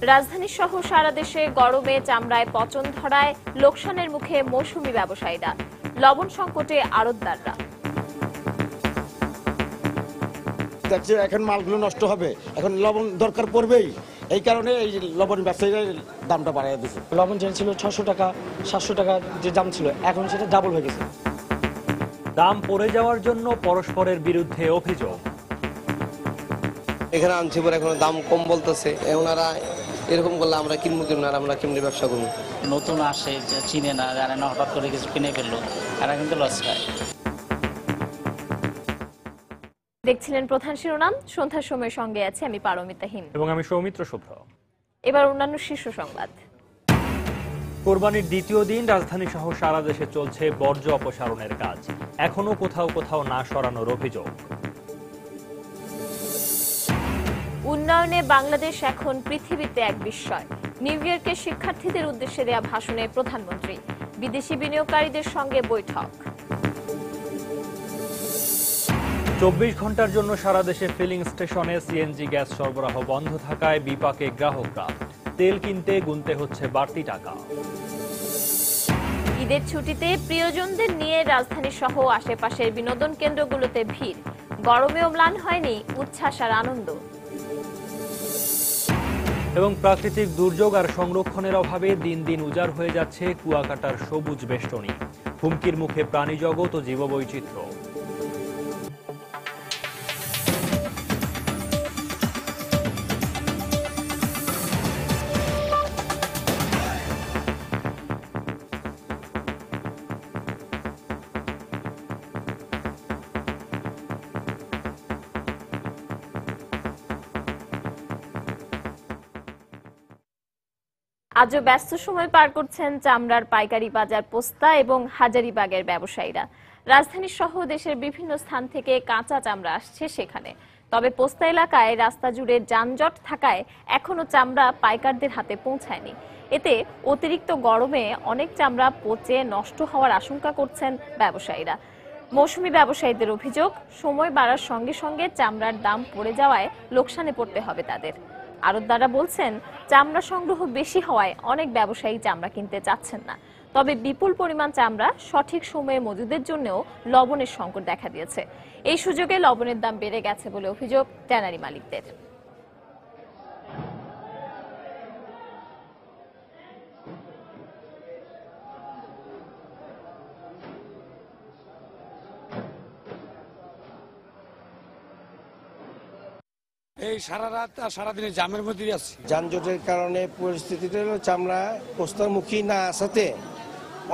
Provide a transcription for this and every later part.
রাজধানী সহ সারা দেশে গরমে চামড়ায় পচন ধরায় লোকসানের মুখে মৌসুমী ব্যবসায়ীরা, লবণ সংকটে আড়তদাররা। দেখছি এখন মালগুলো নষ্ট হবে, এখন লবণ দরকার পড়বেই, এই কারণে এই লবণ ব্যবসায়ীরা দামটা বাড়াই দিচ্ছে। লবণ যেটা ছিল 600 টাকা 700 টাকা যে দাম ছিল, এখন সেটা ডাবল হয়ে গেছে। দাম পড়ে যাওয়ার জন্য পরস্পরের বিরুদ্ধে অভিযোগ। এখানে আনছি পরে এখন দাম কম বলতেছে, ওনারা এরকম করলে আমরা কিনবো কিনবো, আর আমরা কেমনি ব্যবসা করবো। নতুন আসে চিনে না জানে না, হঠাৎ করে কিছু কিনে ফেললো, এরা কিন্তু লস খায়। দেখছিলেন প্রধান শিরোনাম, সন্ধ্যার সময় সঙ্গে আছে আমি পারমিতাহীন এবং আমি সৌমিত্র শুভ্র। এবার অন্যান্য শীর্ষ সংবাদ। কোরবানির দ্বিতীয় দিন রাজধানী সহ সারা দেশে চলছে বর্জ্য অপসারণের কাজ, এখনো কোথাও কোথাও না সরানোর অভিযোগ। উন্নয়নে বাংলাদেশ এখন পৃথিবীতে এক বিস্ময়, নিউ ইয়র্কে শিক্ষার্থীদের উদ্দেশ্যে দেয়া ভাষণে প্রধানমন্ত্রী, বিদেশি বিনিয়োগকারীদের সঙ্গে বৈঠক। 24 ঘন্টার জন্য সারা দেশে ফিলিং স্টেশনে সিএনজি গ্যাস সরবরাহ বন্ধ থাকায় বিপাকে গ্রাহকরা, তেল কিনতে গুনতে হচ্ছে বাড়তি টাকা। ঈদের ছুটিতে প্রিয়জনদের নিয়ে রাজধানী সহ আশেপাশের বিনোদন কেন্দ্রগুলোতে ভিড়, গরমেও ম্লান হয়নি উচ্ছ্বাস আর আনন্দ। এবং প্রাকৃতিক দুর্যোগ আর সংরক্ষণের অভাবে দিন দিন উজাড় হয়ে যাচ্ছে কুয়াকাটার সবুজ বেষ্টনী, হুমকির মুখে প্রাণীজগৎ ও জীববৈচিত্র্য। আজও ব্যস্ত সময় পার করছেন চামড়ার পাইকারি বাজার পোস্তা এবং হাজারীবাগের ব্যবসায়ীরা। রাজধানী সহ দেশের বিভিন্ন স্থান থেকে কাঁচা চামড়া আসছে সেখানে, তবে পোস্তা এলাকায় রাস্তা জুড়ে যানজট থাকায় এখনো চামড়া পাইকারদের হাতে পৌঁছায়নি। এতে অতিরিক্ত গরমে অনেক চামড়া পচে নষ্ট হওয়ার আশঙ্কা করছেন ব্যবসায়ীরা। মৌসুমী ব্যবসায়ীদের অভিযোগ, সময় বাড়ার সঙ্গে সঙ্গে চামড়ার দাম পড়ে যাওয়ায় লোকসানে পড়তে হবে তাদের। আড়তদাররা বলছেন, চামড়া সংগ্রহ বেশি হওয়ায় অনেক ব্যবসায়ী চামড়া কিনতে চাচ্ছেন না, তবে বিপুল পরিমাণ চামড়া সঠিক সময়ে মজুদের জন্যও লবণের সংকট দেখা দিয়েছে। এই সুযোগে লবণের দাম বেড়ে গেছে বলে অভিযোগ ট্যানারি মালিকদের। এই সারা রাত আর সারাদিনে জামের মধ্যেই আছি। যানজটের কারণে পরিস্থিতিটা হলো চামড়া পোস্তামুখী না আসাতে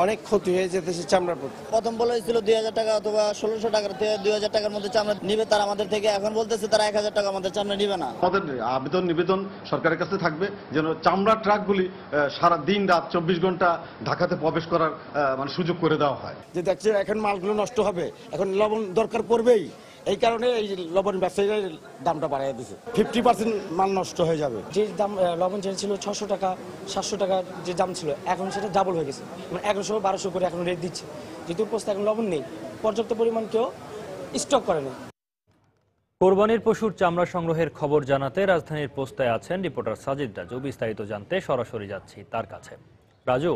অনেক ক্ষতি হয়ে যেতেছে চামড়ার প্রতি। প্রথম বলেছিল 2000 টাকা অথবা 1600 টাকা থেকে 2000 টাকার মধ্যে চামড়া নিবে তারা আমাদের থেকে, এখন বলতেছে তারা 1000 টাকা আমাদের চামড়া নিবে না। আমাদের আবেদন নিবেদন সরকারের কাছে থাকবে যেন চামড়া ট্রাকগুলি সারা দিন রাত 24 ঘন্টা ঢাকাতে প্রবেশ করার মানে সুযোগ করে দেওয়া হয়। যে দেখছি এখন মালগুলো নষ্ট হবে, এখন লবণ দরকার পড়বেই, এই কারণে এই লবণ ব্যবসায়ীরা দামটা বাড়াই দিচ্ছে। 50% মাল নষ্ট হয়ে যাবে। যে দাম লবণ যেটা ছিল 600 টাকা 700 টাকা যে দাম ছিল, এখন সেটা ডাবল হয়ে গেছে। মানে 1100-1200 করে এখন রেট দিচ্ছে, যেহেতু পোস্তা এখন লবণ নেই, পর্যাপ্ত পরিমাণ কেউ স্টক করে না। কোরবানির পশুর চামড়া সংগ্রহের খবর জানাতে রাজধানীর পোস্তায় আছেন রিপোর্টার সাজিদ রাজু। বিস্তারিত জানতে সরাসরি যাচ্ছি তার কাছে। রাজু,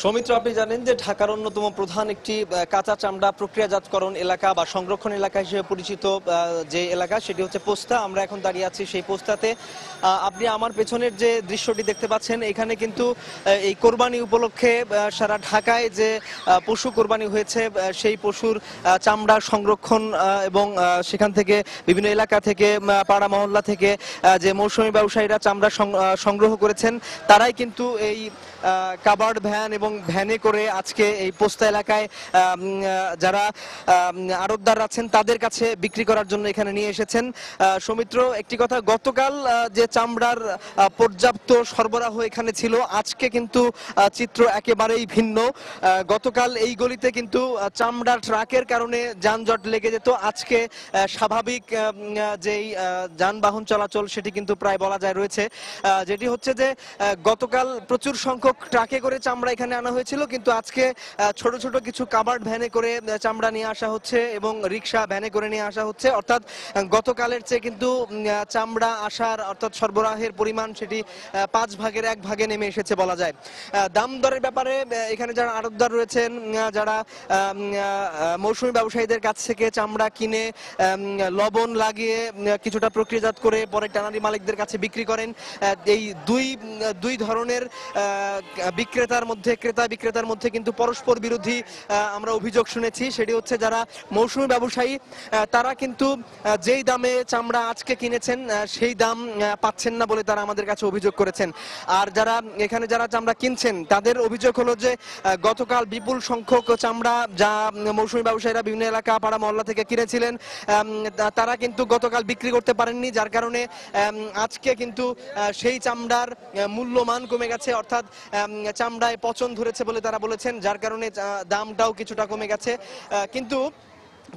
সৌমিত্র, আপনি জানেন যে ঢাকার অন্যতম প্রধান একটি কাঁচা চামড়া প্রক্রিয়াজাতকরণ এলাকা বা সংরক্ষণ এলাকা হিসেবে পরিচিত যে এলাকা, সেটি হচ্ছে পোস্তা। আমরা এখন দাঁড়িয়ে আছি সেই পোস্তাতে। আপনি আমার পেছনের যে দৃশ্যটি দেখতে পাচ্ছেন, এখানে কিন্তু এই কোরবানি উপলক্ষে সারা ঢাকায় যে পশু কোরবানি হয়েছে সেই পশুর চামড়া সংরক্ষণ এবং সেখান থেকে বিভিন্ন এলাকা থেকে পাড়া মহল্লা থেকে যে মৌসুমী ব্যবসায়ীরা চামড়া সংগ্রহ করেছেন, তারাই কিন্তু এই কাভার্ড ভ্যান এবং ভ্যানে করে আজকে এই পোস্তা এলাকায় যারা আড়তদার আছেন তাদের কাছে বিক্রি করার জন্য এখানে নিয়ে এসেছেন। সৌমিত্র, একটি কথা, গতকাল যে চামড়ার পর্যাপ্ত সরবরাহ এখানে ছিল, আজকে কিন্তু চিত্র একেবারেই ভিন্ন। গতকাল এই গলিতে কিন্তু চামড়ার ট্রাকের কারণে যানজট লেগে যেত, আজকে স্বাভাবিক যেই যানবাহন চলাচল সেটি কিন্তু প্রায় বলা যায় রয়েছে। যেটি হচ্ছে যে গতকাল প্রচুর সংখ্যক সংখ্যক ট্রাকে করে চামড়া এখানে আনা হয়েছিল, কিন্তু আজকে ছোট ছোট কিছু কাভার্ড ভ্যানে করে চামড়া নিয়ে আসা হচ্ছে এবং রিক্সা ভ্যানে করে নিয়ে আসা হচ্ছে। অর্থাৎ গতকালের চেয়ে কিন্তু চামড়া আসার অর্থাৎ সরবরাহের পরিমাণ সেটি 5 ভাগের 1 ভাগে নেমে এসেছে বলা যায়। দাম দরের ব্যাপারে এখানে যারা আড়তদার রয়েছেন, যারা মৌসুমী ব্যবসায়ীদের কাছ থেকে চামড়া কিনে লবণ লাগিয়ে কিছুটা প্রক্রিয়াজাত করে পরে ট্যানারি মালিকদের কাছে বিক্রি করেন, এই দুই ধরনের বিক্রেতার মধ্যে ক্রেতা বিক্রেতার মধ্যে কিন্তু পরস্পর বিরোধী আমরা অভিযোগ শুনেছি। সেটি হচ্ছে যারা মৌসুমী ব্যবসায়ী তারা কিন্তু যেই দামে চামড়া আজকে কিনেছেন সেই দাম পাচ্ছেন না বলে তারা আমাদের কাছে অভিযোগ করেছেন। আর যারা এখানে যারা চামড়া কিনছেন তাদের অভিযোগ হলো যে গতকাল বিপুল সংখ্যক চামড়া যা মৌসুমী ব্যবসায়ীরা বিভিন্ন এলাকা পাড়া মহল্লা থেকে কিনেছিলেন তারা কিন্তু গতকাল বিক্রি করতে পারেননি, যার কারণে আজকে কিন্তু সেই চামড়ার মূল্যমান কমে গেছে, অর্থাৎ চামড়ায় পচন ধরেছে বলে তারা বলেছেন, যার কারণে দামটাও কিছুটা কমে গেছে। কিন্তু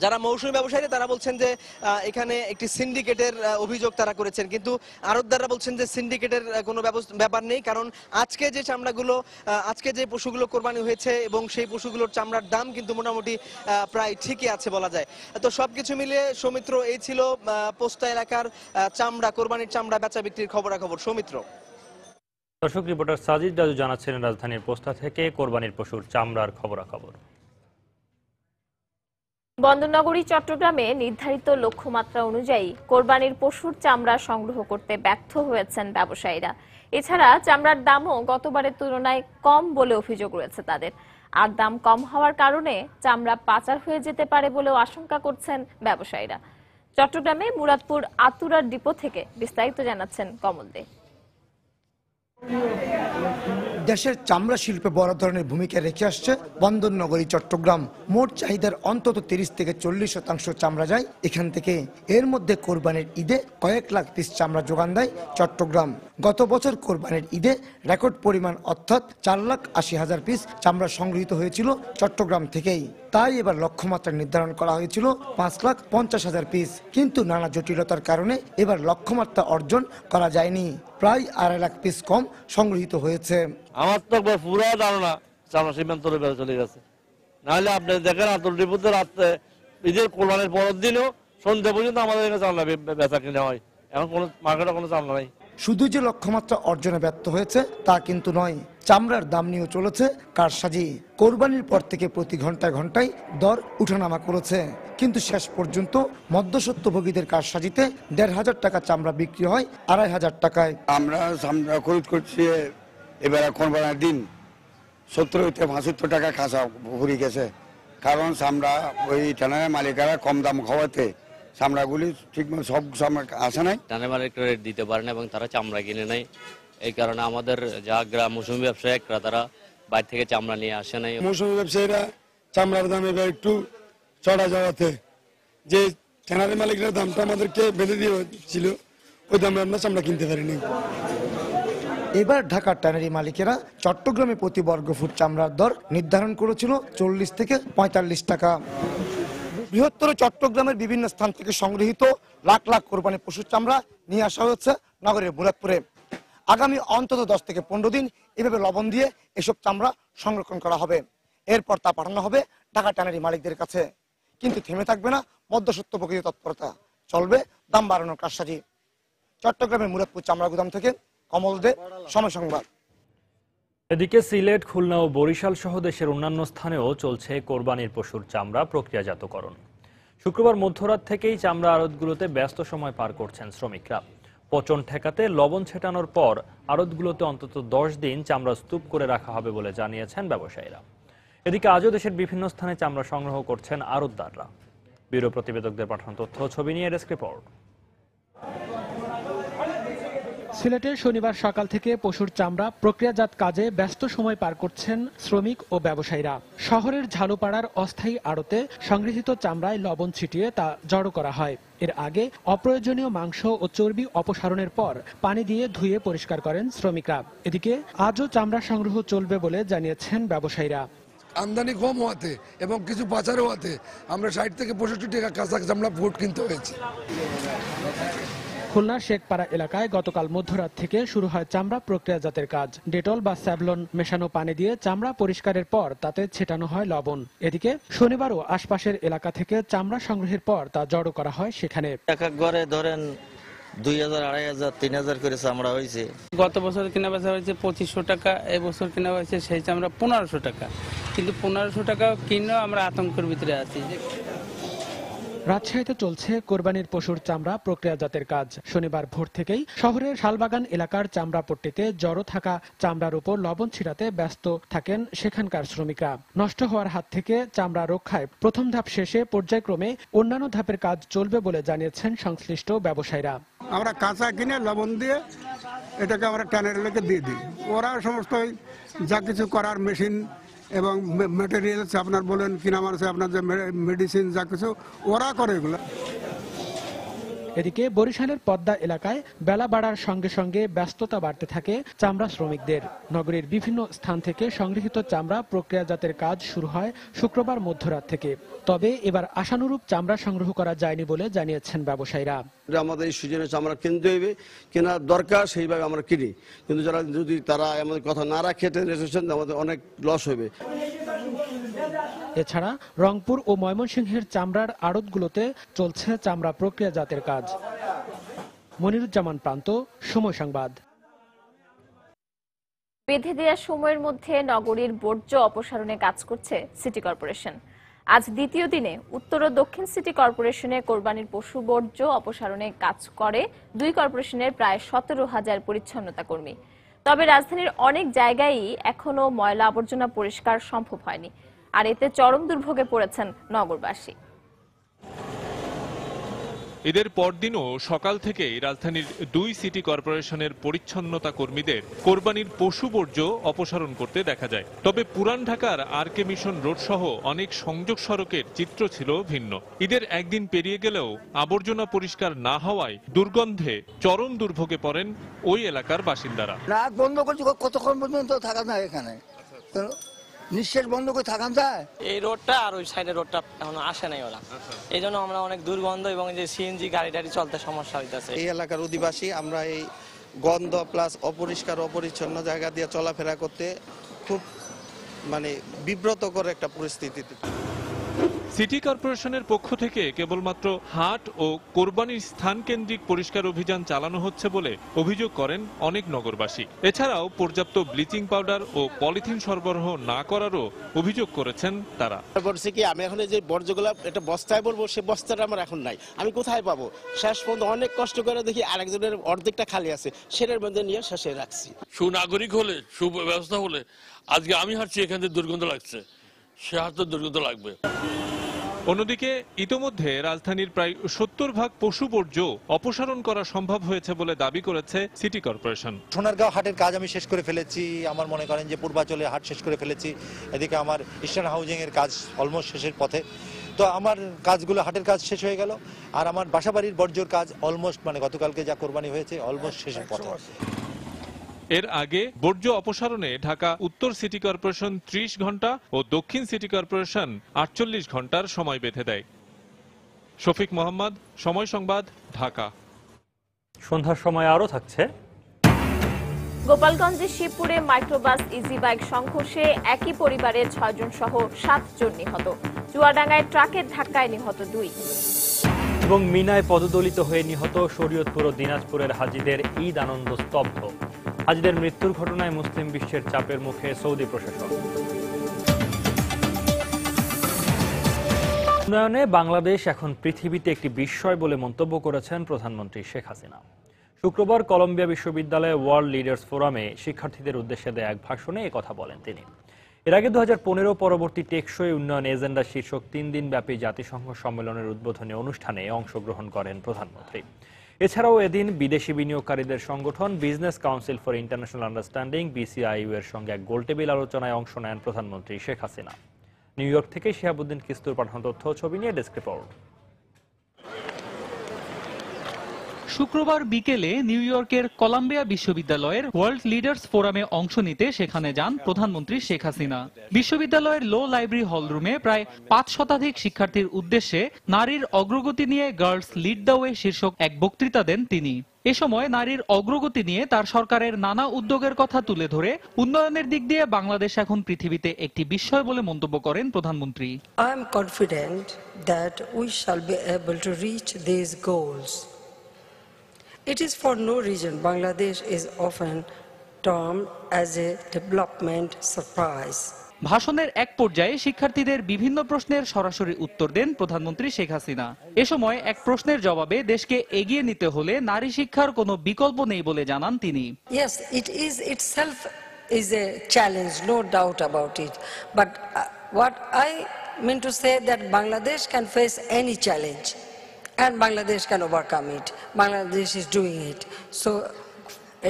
যারা মৌসুমী ব্যবসায়ী তারা বলছেন যে এখানে একটি সিন্ডিকেটের অভিযোগ তারা করেছেন, কিন্তু আড়তদাররা বলছেন যে সিন্ডিকেটের কোনো ব্যাপার নেই, কারণ আজকে যে চামড়াগুলো আজকে যে পশুগুলো কোরবানি হয়েছে এবং সেই পশুগুলোর চামড়ার দাম কিন্তু মোটামুটি প্রায় ঠিকই আছে বলা যায়। তো সবকিছু মিলিয়ে সৌমিত্র, এই ছিল পোস্তা এলাকার চামড়া কোরবানির চামড়া বেচা বিক্রির খবরাখবর। সৌমিত্র। দর্শক, রিপোর্টার সাজিদ রাজু জানাচ্ছিলেন রাজধানীর পোস্তা থেকে কোরবানির পশুর চামড়ার খবরাখবর। বন্দরনগরী চট্টগ্রামে নির্ধারিত লক্ষ্যমাত্রা অনুযায়ী কোরবানির পশুর চামড়া সংগ্রহ করতে ব্যর্থ হয়েছেন ব্যবসায়ীরা। এছাড়া চামড়ার দামও গতবারের তুলনায় কম বলে অভিযোগ রয়েছে তাদের। আর দাম কম হওয়ার কারণে চামড়া পাচার হয়ে যেতে পারে বলেও আশঙ্কা করছেন ব্যবসায়ীরা। চট্টগ্রামে মুরাদপুর আতুরার ডিপো থেকে বিস্তারিত জানাচ্ছেন কমল দে। দেশের চামড়া শিল্পে বড় ধরনের ভূমিকা রেখে আসছে বন্দরনগরী চট্টগ্রাম। মোট চাহিদার অন্তত 30 থেকে 40% চামড়া যায় এখান থেকে। এর মধ্যে কোরবানির ঈদে কয়েক লাখ পিস চামড়া যোগান দেয় চট্টগ্রাম। গত বছর কোরবানির ঈদে রেকর্ড পরিমাণ অর্থাৎ 4,80,000 পিস চামড়া সংগৃহীত হয়েছিল চট্টগ্রাম থেকেই। তাই এবার লক্ষ্যমাত্রা নির্ধারণ করা হয়েছিল 5,50,000 পিস, কিন্তু নানা জটিলতার কারণে এবার লক্ষ্যমাত্রা অর্জন করা যায়নি। প্রায় 2.5 লাখ পিস কম সংগৃহীত হয়েছে। আমার তো পুরো ধারণা চামড়া সীমান্তরে চলে গেছে। নাহলে আপনি দেখেন আতুর ডিপোতে রাত্রে ঈদের কোরবানির পরের দিনও সন্ধ্যা পর্যন্ত আমাদের এখানে চামড়া বেচা কিনা হয়। এখন কোনো মার্কেটে কোনো চামড়া নাই। শুধু যে লক্ষ্যমাত্রা অর্জনে ব্যর্থ হয়েছে তা কিন্তু নয়, চামড়ার দাম নিয়েও চলেছে কারসাজি। কোরবানির পর থেকে প্রতি ঘন্টায় ঘন্টায় দর উঠানামা করেছে, কিন্তু শেষ পর্যন্ত মধ্যস্বত্বভোগীদের কারসাজিতে 1,500 টাকা চামড়া বিক্রি হয় 2,500 টাকায়। আমরা চামড়া খরিদ করছি এবার কোরবানির দিন 70 থেকে 75 টাকা কাঁচা ঘুরে গেছে, কারণ চামড়া ওই ট্যানারের মালিকেরা কম দাম খাওয়াতে চামড়াগুলি ঠিক সব চামড়া আসে নাই, ট্যানারি মালিকরা রেট দিতে পারে না এবং তারা চামড়া কিনে নেয়। এই কারণে আমাদের যা মৌসুমী ব্যবসায়িকরা তারা বাইরে থেকে চামড়া নিয়ে আসে নাই। মৌসুমী ব্যবসায়ীরা চামড়ার দাম এবার একটু চড়া যাওয়াতে যে ট্যানারি মালিকরা দামটা আমাদেরকে বেঁধে দিয়েছিল ওই দামে আমরা চামড়া কিনতে পারিনি। এবার ঢাকার ট্যানারি মালিকেরা চট্টগ্রামে প্রতি বর্গফুট চামড়ার দর নির্ধারণ করেছিল 40 থেকে 45 টাকা। বৃহত্তর চট্টগ্রামের বিভিন্ন স্থান থেকে সংগৃহীত লাখ লাখ কোরবানি পশুর চামড়া নিয়ে আসা হচ্ছে নগরের মুরাদপুরে। আগামী অন্তত 10 থেকে 15 দিন এভাবে লবণ দিয়ে এসব চামড়া সংরক্ষণ করা হবে। এরপর তা পাঠানো হবে ঢাকা ট্যানারি মালিকদের কাছে। কিন্তু থেমে থাকবে না মধ্যস্বত্বভোগীদের তৎপরতা, চলবে দাম বাড়ানোর কারসাজি। চট্টগ্রামের মুরাদপুর চামড়া গুদাম থেকে কমল দে, সময় সংবাদ। এদিকে সিলেট, খুলনা ও বরিশাল সহ দেশের অন্যান্য স্থানেও চলছে কোরবানির পশুর চামড়া প্রক্রিয়াজাতকরণ। শুক্রবার মধ্যরাত থেকেই চামড়া আড়তগুলোতে ব্যস্ত সময় পার করছেন শ্রমিকরা। পচন ঠেকাতে লবণ ছেটানোর পর আড়তগুলোতে অন্তত 10 দিন চামড়া স্তূপ করে রাখা হবে বলে জানিয়েছেন ব্যবসায়ীরা। এদিকে আজও দেশের বিভিন্ন স্থানে চামড়া সংগ্রহ করছেন আড়তদাররা। ব্যুরো প্রতিবেদকদের পাঠানো তথ্য ছবি নিয়ে ডেস্ক রিপোর্ট। সিলেটে শনিবার সকাল থেকে পশুর চামড়া প্রক্রিয়াজাত কাজে ব্যস্ত সময় পার করছেন শ্রমিক ও ব্যবসায়ীরা। শহরের ঝালুপাড়ার অস্থায়ী আড়তে সংগৃহীত চামড়ায় লবণ ছিটিয়ে তা জড়ো করা হয়। এর আগে অপ্রয়োজনীয় মাংস ও চর্বি অপসারণের পর পানি দিয়ে ধুয়ে পরিষ্কার করেন শ্রমিকরা। এদিকে আজও চামড়া সংগ্রহ চলবে বলে জানিয়েছেন ব্যবসায়ীরা। আমদানি কম হওয়াতে এবং কিছু পাচার হওয়াতে আমরা 60 থেকে 65 টাকা কাঁচা চামড়া ফুট কিনতে হয়েছে। খুলনার শেখপাড়া এলাকায় গতকাল মধ্যরাত থেকে শুরু হয় চামড়া প্রক্রিয়াজাতের কাজ। ডেটল বা স্যাভলন মেশানো পানি দিয়ে চামড়া পরিষ্কারের পর তাতে ছেটানো হয় লবণ। এদিকে শনিবারও আশপাশের এলাকা থেকে চামড়া সংগ্রহের পর তা জড়ো করা হয় সেখানে। এক এক ঘরে ধরেন 2000, 2500, 3000 করে চামড়া হয়েছে। গত বছর কেনা বেচা হয়েছে 2500 টাকা, এবছর কেনা হয়েছে সেই চামড়া 1500 টাকা, কিন্তু 1500 টাকা কিনেও আমরা আতঙ্কের ভিতরে আছি। রাজশাহীতে চলছে কোরবানির পশুর চামড়া প্রক্রিয়াজাতের কাজ। শনিবার ভোর থেকেই শহরের শালবাগান এলাকার চামড়া পট্টিতে জড়ো থাকা চামড়ার উপর লবণ ছিটাতে ব্যস্ত থাকেন সেখানকার শ্রমিকরা। নষ্ট হওয়ার হাত থেকে চামড়া রক্ষায় প্রথম ধাপ শেষে পর্যায়ক্রমে অন্যান্য ধাপের কাজ চলবে বলে জানিয়েছেন সংশ্লিষ্ট ব্যবসায়ীরা। আমরা কাঁচা কিনে লবণ দিয়ে এটাকে আমরা ট্যানারি লোকে দিয়ে দিই। ওরা সমস্ত যা কিছু করার মেশিন এবং ম্যাটেরিয়ালস আপনার বলেন কিনা মানুষে আপনার যে মেডিসিন যা কিছু ওরা করে এগুলো। এদিকে বরিশালের পদ্মা এলাকায় বেলা বাড়ার সঙ্গে সঙ্গে ব্যস্ততা বাড়তে থাকে চামড়া শ্রমিকদের। নগরীর বিভিন্ন স্থান থেকে সংগৃহীত চামড়া প্রক্রিয়াজাতের কাজ শুরু হয় শুক্রবার মধ্যরাত থেকে। তবে এবার আশানুরূপ চামড়া সংগ্রহ করা যায়নি বলে জানিয়েছেন ব্যবসায়ীরা। আমাদের এই সিজনে চামড়া কিনতে হইবে, কেনার দরকার সেইভাবে আমরা কিনি, কিন্তু যারা যদি তারা আমাদের কথা না রাখে আমাদের অনেক লস হবে। এছাড়া রংপুর ও ময়মনসিংহের চামড়ার আড়তগুলোতে চলছে চামড়া প্রক্রিয়াজাতের কাজ। মনিরুজ্জামান প্রান্ত, সময় সংবাদ। বেঁধে দেওয়া সময়ের মধ্যে নগরীর বর্জ্য অপসারণে কাজ করছে সিটি কর্পোরেশন। আজ দ্বিতীয় দিনে উত্তর ও দক্ষিণ সিটি কর্পোরেশনে কোরবানির পশু বর্জ্য অপসারণে কাজ করে 2 কর্পোরেশনের প্রায় 17,000 পরিচ্ছন্নতা কর্মী। তবে রাজধানীর অনেক জায়গায় এখনো ময়লা আবর্জনা পরিষ্কার সম্ভব হয়নি, আর এতে চরম দুর্ভোগে পড়েছেন নগরবাসী। ঈদের পরদিনও সকাল থেকেই রাজধানীর 2 সিটি কর্পোরেশনের পরিচ্ছন্নতা কর্মীদের কোরবানির পশু বর্জ্য অপসারণ করতে দেখা যায়। তবে পুরান ঢাকার আরকে মিশন রোড সহ অনেক সংযোগ সড়কের চিত্র ছিল ভিন্ন। ঈদের একদিন পেরিয়ে গেলেও আবর্জনা পরিষ্কার না হওয়ায় দুর্গন্ধে চরম দুর্ভোগে পড়েন ওই এলাকার বাসিন্দারা। রাত বন্ধ করছি, কতক্ষণ পর্যন্ত থাকা যায় এখানে, নিঃশ্বাস বন্ধ করে থাকান যায়। এই রোডটা আর ওই সাইডের রোডটা এখন আসে নাই ওরা, এই জন্য আমরা অনেক দুর্গন্ধ এবং যে সিএনজি গাড়ি টাড়ি চলতে সমস্যা হইতেছে। এই এলাকার অধিবাসী আমরা এই গন্ধ প্লাস অপরিষ্কার অপরিচ্ছন্ন জায়গা দিয়ে চলাফেরা করতে খুব বিব্রতকর একটা পরিস্থিতিতে। সিটি কর্পোরেশনের পক্ষ থেকে কেবলমাত্র হাট ও কোরবানির স্থান কেন্দ্রিক পরিষ্কার অভিযান চালানো হচ্ছে বলে অভিযোগ করেন অনেক নগরবাসী। এছাড়াও পর্যাপ্ত ব্লিচিং পাউডার ও পলিথিন সরবরাহ না করারও অভিযোগ করেছেন তারা। বলছি কি আমি এখন যে বর্জ্যগুলো একটা বস্তায় বলবো, সে বস্তাটা আমার এখন নাই, আমি কোথায় পাবো? শেষ পর্যন্ত অনেক কষ্ট করে দেখি আরেকজনের অর্ধেকটা খালি আছে, সেটার মধ্যে নিয়ে শেষে রাখছি। সুনাগরিক হলে, সুব্যবস্থা হলে, আজকে আমি হাঁটছি এখান থেকে দুর্গন্ধ লাগছে, সে হাঁটতে দুর্গন্ধ লাগবে। অন্যদিকে ইতোমধ্যে রাজধানীর প্রায় 70% পশু বর্জ্য অপসারণ করা সম্ভব হয়েছে বলে দাবি করেছে সিটি কর্পোরেশন। সোনারগাঁও হাটের কাজ আমি শেষ করে ফেলেছি, আমার মনে করেন যে পূর্বাচলে হাট শেষ করে ফেলেছি, এদিকে আমার ইস্টার্ন হাউজিং এর কাজ অলমোস্ট শেষের পথে। তো আমার কাজগুলো, হাটের কাজ শেষ হয়ে গেল, আর আমার বাসাবাড়ির বর্জ্যর কাজ অলমোস্ট গতকালকে যা কোরবানি হয়েছে অলমোস্ট শেষের পথে। এর আগে বর্জ্য অপসারণে ঢাকা উত্তর সিটি কর্পোরেশন 30 ঘন্টা ও দক্ষিণ সিটি কর্পোরেশন 48 ঘন্টার সময় বেঁধে দেয়। শফিক মোহাম্মদ, সময় সংবাদ, ঢাকা। সন্ধ্যার সময় আরও থাকছে। গোপালগঞ্জের শিবপুরে মাইক্রোবাস ইজি বাইক সংঘর্ষে একই পরিবারের 6 জন সহ 7 জন নিহত। চুয়াডাঙ্গায় ট্রাকের ধাক্কায় নিহত 2। এবং মিনায় পদদলিত হয়ে নিহত শরীয়তপুর ও দিনাজপুরের হাজিদের ঈদ আনন্দ স্তব্ধ। হাজিদের মৃত্যুর ঘটনায় মুসলিম বিশ্বের চাপের মুখে সৌদি প্রশাসন। উন্নয়নে বাংলাদেশ এখন পৃথিবীতে একটি বিস্ময় বলে মন্তব্য করেছেন প্রধানমন্ত্রী শেখ হাসিনা। শুক্রবার কলম্বিয়া বিশ্ববিদ্যালয়ে ওয়ার্ল্ড লিডার্স ফোরামে শিক্ষার্থীদের উদ্দেশ্যে দেয়া এক ভাষণে একথা বলেন তিনি। এর আগে 2015 পরবর্তী টেকসই উন্নয়ন এজেন্ডা শীর্ষক 3 দিনব্যাপী জাতিসংঘ সম্মেলনের উদ্বোধনী অনুষ্ঠানে অংশগ্রহণ করেন প্রধানমন্ত্রী। এছাড়াও এদিন বিদেশি বিনিয়োগকারীদের সংগঠন business council for international understanding BCIU এর সঙ্গে এক গোলটেবিল আলোচনায় অংশ নেন প্রধানমন্ত্রী শেখ হাসিনা। নিউ ইয়র্ক থেকে শিহাবুদ্দিন কিস্তুর পাঠানো তথ্য ছবি নিয়ে ডেস্ক রিপোর্ট। শুক্রবার বিকেলে নিউ ইয়র্কের কলাম্বিয়া বিশ্ববিদ্যালয়ের ওয়ার্ল্ড লিডার্স ফোরামে অংশ নিতে সেখানে যান প্রধানমন্ত্রী শেখ হাসিনা। বিশ্ববিদ্যালয়ের লো লাইব্রেরি হলরুমে প্রায় 5 শতাধিক শিক্ষার্থীর উদ্দেশ্যে নারীর অগ্রগতি নিয়ে গার্লস লিড দ্য ওয়ে শীর্ষক এক বক্তৃতা দেন তিনি। এ সময় নারীর অগ্রগতি নিয়ে তার সরকারের নানা উদ্যোগের কথা তুলে ধরে উন্নয়নের দিক দিয়ে বাংলাদেশ এখন পৃথিবীতে একটি বিস্ময় বলে মন্তব্য করেন প্রধানমন্ত্রী। I am confident that we shall be able to reach these goals. It is for no reason Bangladesh is often termed as a development surprise. ভাষণের এক পর্যায়ে শিক্ষার্থীদের বিভিন্ন প্রশ্নের সরাসরি উত্তর দেন প্রধানমন্ত্রী শেখ হাসিনা। এ সময় এক প্রশ্নের জবাবে দেশকে এগিয়ে নিতে হলে নারী শিক্ষার কোনো বিকল্প নেই বলে জানান তিনি। Yes, it is itself is a challenge, no doubt about it. But what I mean to say that Bangladesh can face any challenge and Bangladesh can overcome it. Bangladesh is doing it. So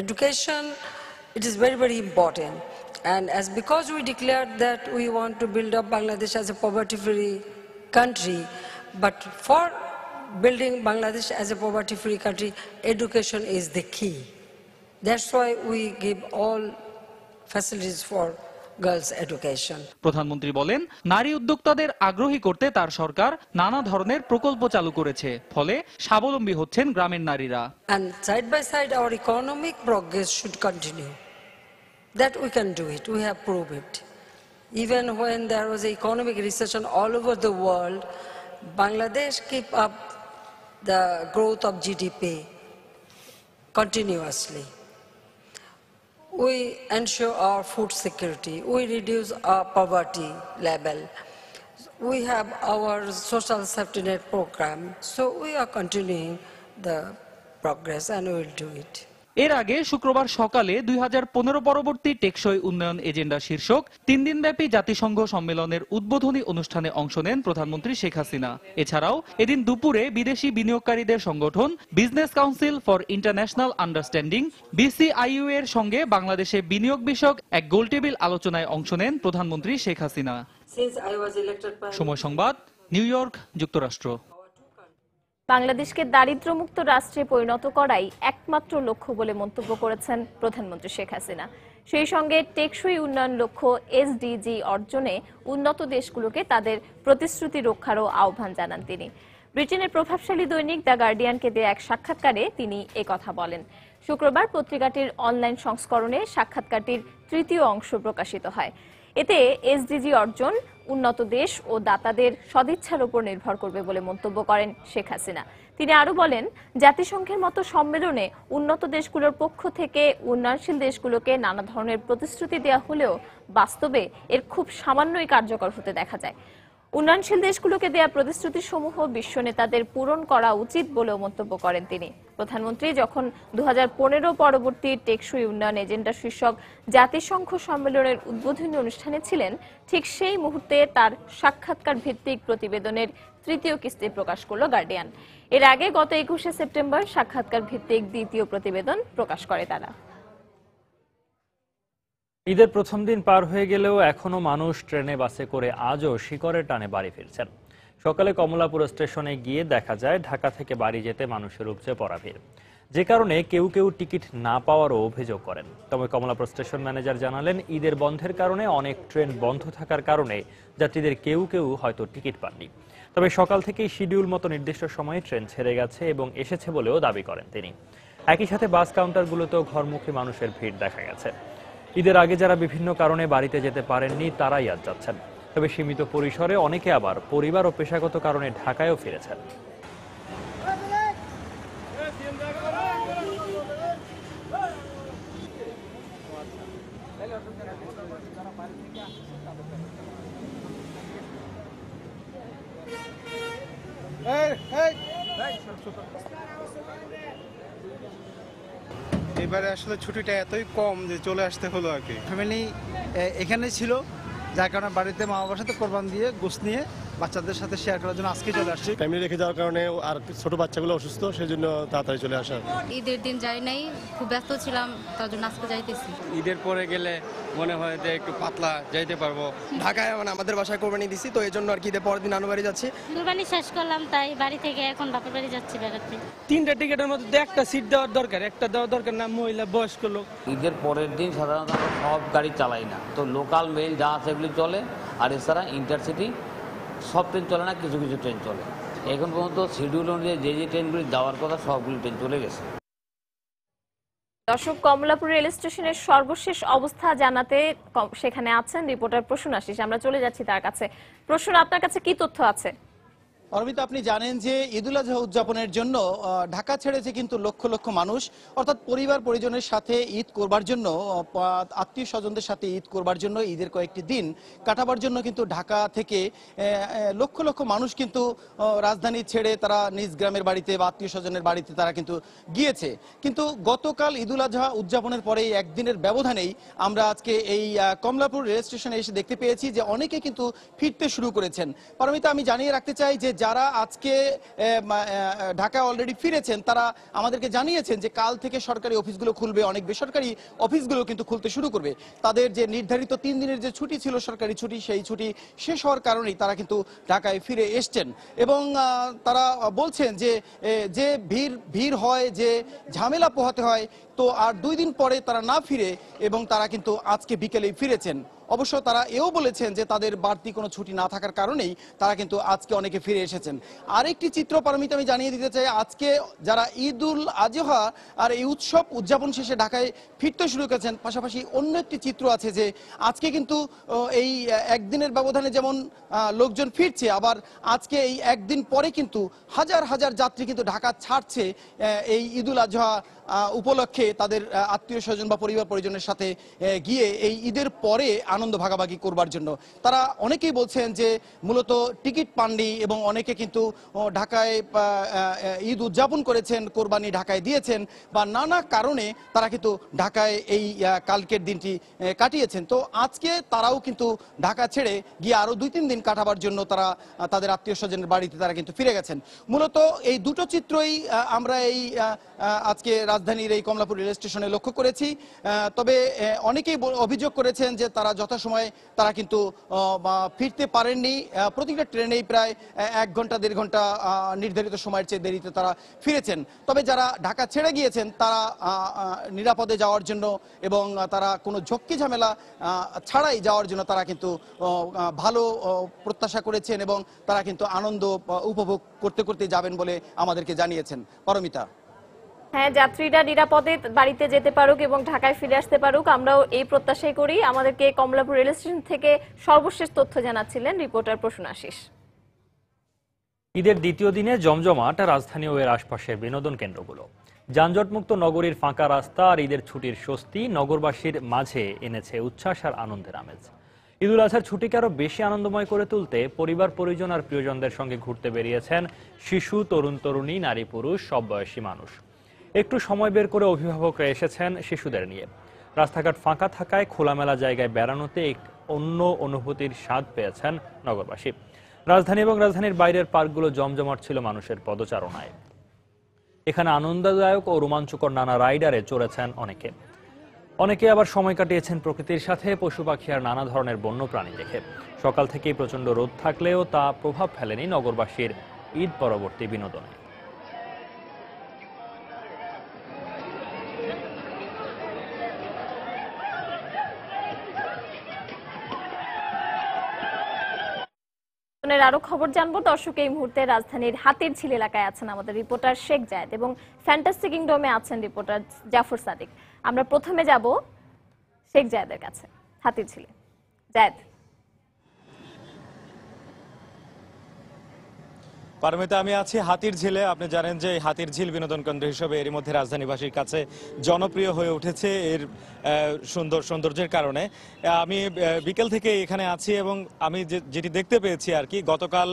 education, it is very, very important. And as because we declared that we want to build up Bangladesh as a poverty-free country, but for building Bangladesh as a poverty-free country, education is the key. That's why we give all facilities for girls' education. প্রধানমন্ত্রী বলেন, নারী উদ্যোক্তাদের আগ্রহী করতে তার সরকার নানা ধরনের প্রকল্প চালু করেছে, ফলে স্বাবলম্বী হচ্ছেন গ্রামের নারীরা। And side by side, our economic progress should continue. That we can do it, we have proved it. Even when there was an economic recession all over the world, Bangladesh keep up the growth of GDP continuously. We ensure our food security, we reduce our poverty level, we have our social safety net program, so we are continuing the progress and we will do it. এর আগে শুক্রবার সকালে 2015 পরবর্তী টেকসই উন্নয়ন agenda শীর্ষক 3 দিনব্যাপী জাতিসংঘ সম্মেলনের উদ্বোধনী অনুষ্ঠানে অংশ নেন প্রধানমন্ত্রী শেখ হাসিনা। এছাড়াও এদিন দুপুরে বিদেশি বিনিয়োগকারীদের সংগঠন business council for international understanding BCIU এর সঙ্গে বাংলাদেশে বিনিয়োগ বিষয়ক এক গোলটেবিল আলোচনায় অংশ নেন প্রধানমন্ত্রী শেখ হাসিনা। সময় সংবাদ, নিউ ইয়র্ক, যুক্তরাষ্ট্র। বাংলাদেশকে দারিদ্র্যমুক্ত রাষ্ট্রে পরিণত করাই একমাত্র লক্ষ্য বলে মন্তব্য করেছেন প্রধানমন্ত্রী শেখ হাসিনা। সেই সঙ্গে টেকসই উন্নয়ন লক্ষ্য SDG অর্জনে উন্নত দেশগুলোকে তাদের প্রতিশ্রুতি রক্ষারও আহ্বান জানান তিনি। ব্রিটেনের প্রভাবশালী দৈনিক দ্য গার্ডিয়ানকে দেয়া এক সাক্ষাৎকারে তিনি একথা বলেন। শুক্রবার পত্রিকাটির অনলাইন সংস্করণে সাক্ষাৎকারটির তৃতীয় অংশ প্রকাশিত হয়। এতে SDG অর্জন উন্নত দেশ ও দাতাদের সদিচ্ছার উপর নির্ভর করবে বলে মন্তব্য করেন শেখ হাসিনা। তিনি আরো বলেন, জাতিসংঘের মতো সম্মেলনে উন্নত দেশগুলোর পক্ষ থেকে উন্নয়নশীল দেশগুলোকে নানা ধরনের প্রতিশ্রুতি দেওয়া হলেও বাস্তবে এর খুব সামান্যই কার্যকর হতে দেখা যায়। উন্নয়নশীল দেশগুলোকে দেয়া প্রতিশ্রুতিসমূহ বিশ্ব নেতাদের পূরণ করা উচিত বলেও মন্তব্য করেন তিনি। প্রধানমন্ত্রী যখন 2015 পরবর্তী টেকসই উন্নয়ন এজেন্ডা শীর্ষক জাতিসংঘ সম্মেলনের উদ্বোধনী অনুষ্ঠানে ছিলেন, ঠিক সেই মুহূর্তে তার সাক্ষাৎকার ভিত্তিক প্রতিবেদনের তৃতীয় কিস্তি প্রকাশ করল গার্ডিয়ান। এর আগে গত 21শে সেপ্টেম্বর সাক্ষাৎকার ভিত্তিক দ্বিতীয় প্রতিবেদন প্রকাশ করে তারা। ঈদের প্রথম দিন পার হয়ে গেলেও এখনো মানুষ ট্রেনে বাসে করে আজও শিকড়ের টানে বাড়ি ফিরছেন। সকালে কমলাপুর স্টেশনে গিয়ে দেখা যায় ঢাকা থেকে বাড়ি যেতে মানুষের উপচে পড়া ভিড়, যে কারণে কেউ কেউ টিকিট না পাওয়ারও অভিযোগ করেন। তবে কমলাপুর স্টেশন ম্যানেজার জানালেন, ঈদের বন্ধের কারণে অনেক ট্রেন বন্ধ থাকার কারণে যাত্রীদের কেউ কেউ হয়তো টিকিট পাননি। তবে সকাল থেকেই শিডিউল মতো নির্দিষ্ট সময়ে ট্রেন ছেড়ে গেছে এবং এসেছে বলেও দাবি করেন তিনি। একই সাথে বাস কাউন্টারগুলোতেও ঘরমুখী মানুষের ভিড় দেখা গেছে। ঈদের আগে যারা বিভিন্ন কারণে বাড়িতে যেতে পারেননি তারাই আজ যাচ্ছেন। তবে সীমিত পরিসরে অনেকে আবার পরিবার ও পেশাগত কারণে ঢাকায়ও ফিরেছেন। এবারে আসলে ছুটিটা এতই কম যে চলে আসতে হলো আর কি। ফ্যামিলি এখানে ছিল, যার কারণে বাড়িতে মা বাবার সাথে কোরবান দিয়ে গোশত নিয়ে বাচ্চাদের সাথে শেয়ার করার জন্য আজকে চলে আসছি। ফ্যামিলি রেখে যাওয়ার কারণে আর ছোট বাচ্চাগুলো অসুস্থ, সেই জন্য তাড়াতাড়ি চলে আসা। ঈদের দিন যাই নাই, খুব ব্যস্ত ছিলাম, তার জন্য আজকে যাইতেছি। ঈদের পরে গেলে মনে হয় যে একটু পাতলা যাইতে পারবো। ঢাকায় মানে আমাদের বাসায় কোরবানি দিছি, তো এই জন্য আর কি ঈদের পরের দিন নানু বাড়ি যাচ্ছি। কোরবানি শেষ করলাম, তাই বাড়ি থেকে এখন বাপের বাড়ি যাচ্ছি বেড়াতে। 3টা টিকিটের মধ্যে একটা সিট দেওয়ার দরকার, একটা দেওয়ার দরকার না মহিলা বয়স্ক লোক। ঈদের পরের দিন সাধারণত আমরা সব গাড়ি চালাই না, তো লোকাল মেল যা আছে এগুলি চলে, আর এছাড়া ইন্টারসিটি সব ট্রেন চলে না, কিছু কিছু ট্রেন চলে। এখন পর্যন্ত শিডিউল অনুযায়ী যে যে ট্রেনগুলি যাওয়ার কথা সবগুলি ট্রেন চলে গেছে। দর্শক, কমলাপুর রেল স্টেশনের সর্বশেষ অবস্থা জানাতে সেখানে আছেন রিপোর্টার প্রসূন আশিস। আমরা চলে যাচ্ছি তার কাছে। প্রসূন, আপনার কাছে কি তথ্য আছে? অরবিতা, আপনি জানেন যে ঈদুল আজহা উদযাপনের জন্য ঢাকা ছেড়েছে কিন্তু লক্ষ লক্ষ মানুষ, অর্থাৎ পরিবার পরিজনের সাথে ঈদ করবার জন্য, আত্মীয় স্বজনদের সাথে ঈদ করবার জন্য, ঈদের কয়েকটি দিন কাটাবার জন্য কিন্তু ঢাকা থেকে লক্ষ লক্ষ মানুষ কিন্তু রাজধানী ছেড়ে তারা নিজ গ্রামের বাড়িতে বা আত্মীয় স্বজনের বাড়িতে তারা কিন্তু গিয়েছে। কিন্তু গতকাল ঈদুল আজহা উদযাপনের পরে একদিনের ব্যবধানেই আমরা আজকে এই কমলাপুর রেল স্টেশনে এসে দেখতে পেয়েছি যে অনেকে কিন্তু ফিরতে শুরু করেছেন। পারমিতা, আমি জানিয়ে রাখতে চাই যে যারা আজকে ঢাকা অলরেডি ফিরেছেন তারা আমাদেরকে জানিয়েছেন যে কাল থেকে সরকারি অফিসগুলো খুলবে, অনেক বেসরকারি অফিসগুলো কিন্তু খুলতে শুরু করবে। তাদের যে নির্ধারিত 3 দিনের যে ছুটি ছিল, সরকারি ছুটি, সেই ছুটি শেষ হওয়ার কারণেই তারা কিন্তু ঢাকায় ফিরে এসছেন এবং তারা বলছেন যে যে ভিড় হয়, যে ঝামেলা পোহাতে হয়, তো আর 2 দিন পরে তারা না ফিরে এবং তারা কিন্তু আজকে বিকেলেই ফিরেছেন। অবশ্য তারা এও বলেছেন যে তাদের বাড়তি কোনো ছুটি না থাকার কারণেই তারা কিন্তু আজকে অনেকে ফিরে এসেছেন। আরেকটি চিত্র পারমিতা আমি জানিয়ে দিতে চাই, আজকে যারা ঈদুল আজহা আর এই উৎসব উদযাপন শেষে ঢাকায় ফিরতে শুরু করেছেন, পাশাপাশি অন্য একটি চিত্র আছে যে আজকে কিন্তু এই একদিনের ব্যবধানে যেমন লোকজন ফিরছে, আবার আজকে এই একদিন পরে কিন্তু হাজার হাজার যাত্রী কিন্তু ঢাকা ছাড়ছে এই ঈদুল আজহা উপলক্ষে তাদের আত্মীয় স্বজন বা পরিবার পরিজনের সাথে গিয়ে এই ঈদের পরে আনন্দ ভাগাভাগি করবার জন্য। তারা অনেকেই বলছেন যে মূলত টিকিট পাননি এবং অনেকে কিন্তু ঢাকায় ঈদ উদযাপন করেছেন, কোরবানি ঢাকায় দিয়েছেন বা নানা কারণে তারা কিন্তু ঢাকায় এই কালকের দিনটি কাটিয়েছেন। তো আজকে তারাও কিন্তু ঢাকা ছেড়ে গিয়ে আরো 2-3 দিন কাটাবার জন্য তারা তাদের আত্মীয় স্বজনের বাড়িতে তারা কিন্তু ফিরে গেছেন। মূলত এই দুটো চিত্রই আমরা এই আজকে রাজধানীর এই কমলাপুর রেল স্টেশনে লক্ষ্য করেছি। তবে অনেকেই অভিযোগ করেছেন যে তারা যথাসময়ে তারা কিন্তু ফিরতে পারেননি। প্রতিটা ট্রেনেই প্রায় 1 ঘন্টা 1.5 ঘন্টা নির্ধারিত সময়ের চেয়ে দেরিতে তারা ফিরেছেন। তবে যারা ঢাকা ছেড়ে গিয়েছেন তারা নিরাপদে যাওয়ার জন্য এবং তারা কোনো ঝক্কি ঝামেলা ছাড়াই যাওয়ার জন্য তারা কিন্তু ভালো প্রত্যাশা করেছেন এবং তারা কিন্তু আনন্দ উপভোগ করতে করতে যাবেন বলে আমাদেরকে জানিয়েছেন। পারমিতা। হ্যাঁ, যাত্রীরা নিরাপদে বাড়িতে যেতে পারুক এবং ঢাকায় ফিরে আসতে পারুক, আমরাও এই প্রত্যাশাই করি। আমাদেরকে কমলাপুর রেল স্টেশন থেকে সর্বশেষ তথ্য জানাচ্ছিলেন রিপোর্টার প্রসূন আশিস। ঈদের দ্বিতীয় দিনে জমজমাট রাজধানী ও এর আশপাশের বিনোদন কেন্দ্রগুলো। যানজটমুক্ত নগরীর ফাঁকা রাস্তা আর ঈদের ছুটির স্বস্তি নগরবাসীর মাঝে এনেছে উচ্ছ্বাস আর আনন্দের আমেজ। ঈদুল আজহার ছুটিকে আরো বেশি আনন্দময় করে তুলতে পরিবার পরিজন আর প্রিয়জনদের সঙ্গে ঘুরতে বেরিয়েছেন শিশু, তরুণ তরুণী, নারী পুরুষ সব বয়সী মানুষ। একটু সময় বের করে অভিভাবকরা এসেছেন শিশুদের নিয়ে। রাস্তাঘাট ফাঁকা থাকায় খোলামেলা জায়গায় বেড়ানোতে এক অন্য অনুভূতির স্বাদ পেয়েছেন নগরবাসী। রাজধানী এবং রাজধানীর বাইরের পার্কগুলো জমজমাট ছিল মানুষের পদচারণায়। এখানে আনন্দদায়ক ও রোমাঞ্চকর নানা রাইডারে চড়েছেন অনেকে আবার সময় কাটিয়েছেন প্রকৃতির সাথে, পশু পাখি আর নানা ধরনের বন্যপ্রাণী দেখে। সকাল থেকেই প্রচন্ড রোদ থাকলেও তা প্রভাব ফেলেনি নগরবাসীর ঈদ পরবর্তী বিনোদনে। আরো খবর জানবো দর্শক। এই মুহূর্তে রাজধানীর হাতিরঝিল এলাকায় আছেন আমাদের রিপোর্টার শেখ জায়েদ এবং ফ্যান্টাসি কিংডমে আছেন রিপোর্টার জাফর সাদিক। আমরা প্রথমে যাব শেখ জায়েদের কাছে হাতিরঝিলে। জায়েদ। পারমিতা, আমি আছি হাতির ঝিলে। আপনি জানেন যে হাতির ঝিল বিনোদন কেন্দ্র হিসেবে এরই মধ্যে রাজধানীবাসীর কাছে জনপ্রিয় হয়ে উঠেছে এর সৌন্দর্যের কারণে। আমি বিকেল থেকে এখানে আছি এবং আমি যেটি দেখতে পেয়েছি আর কি, গতকাল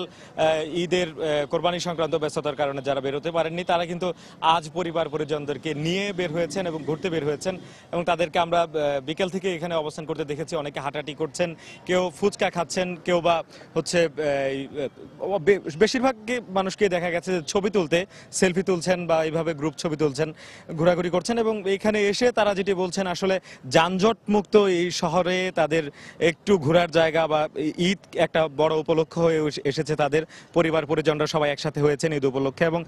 ঈদের কোরবানি সংক্রান্ত ব্যস্ততার কারণে যারা বেরোতে পারেননি তারা কিন্তু আজ পরিবার পরিজনদেরকে নিয়ে বের হয়েছেন এবং ঘুরতে বের হয়েছেন এবং তাদেরকে আমরা বিকেল থেকে এখানে অবস্থান করতে দেখেছি। অনেকে হাঁটাহাঁটি করছেন, কেউ ফুচকা খাচ্ছেন, কেউ বা হচ্ছে বেশিরভাগ মানুষকে দেখা গেছে ছবি তুলতে, সেলফি তুলছেন বা এইভাবে গ্রুপ ছবি তুলছেন, ঘোরাঘুরি করছেন। এবং এখানে এসে তারা যেটি বলছেন, আসলে যানজট মুক্ত এই শহরে তাদের একটু ঘোরার জায়গা বা ঈদ একটা বড় উপলক্ষ হয়ে এসেছে তাদের। পরিবার পরিজনরা সবাই একসাথে হয়েছেন ঈদ উপলক্ষে এবং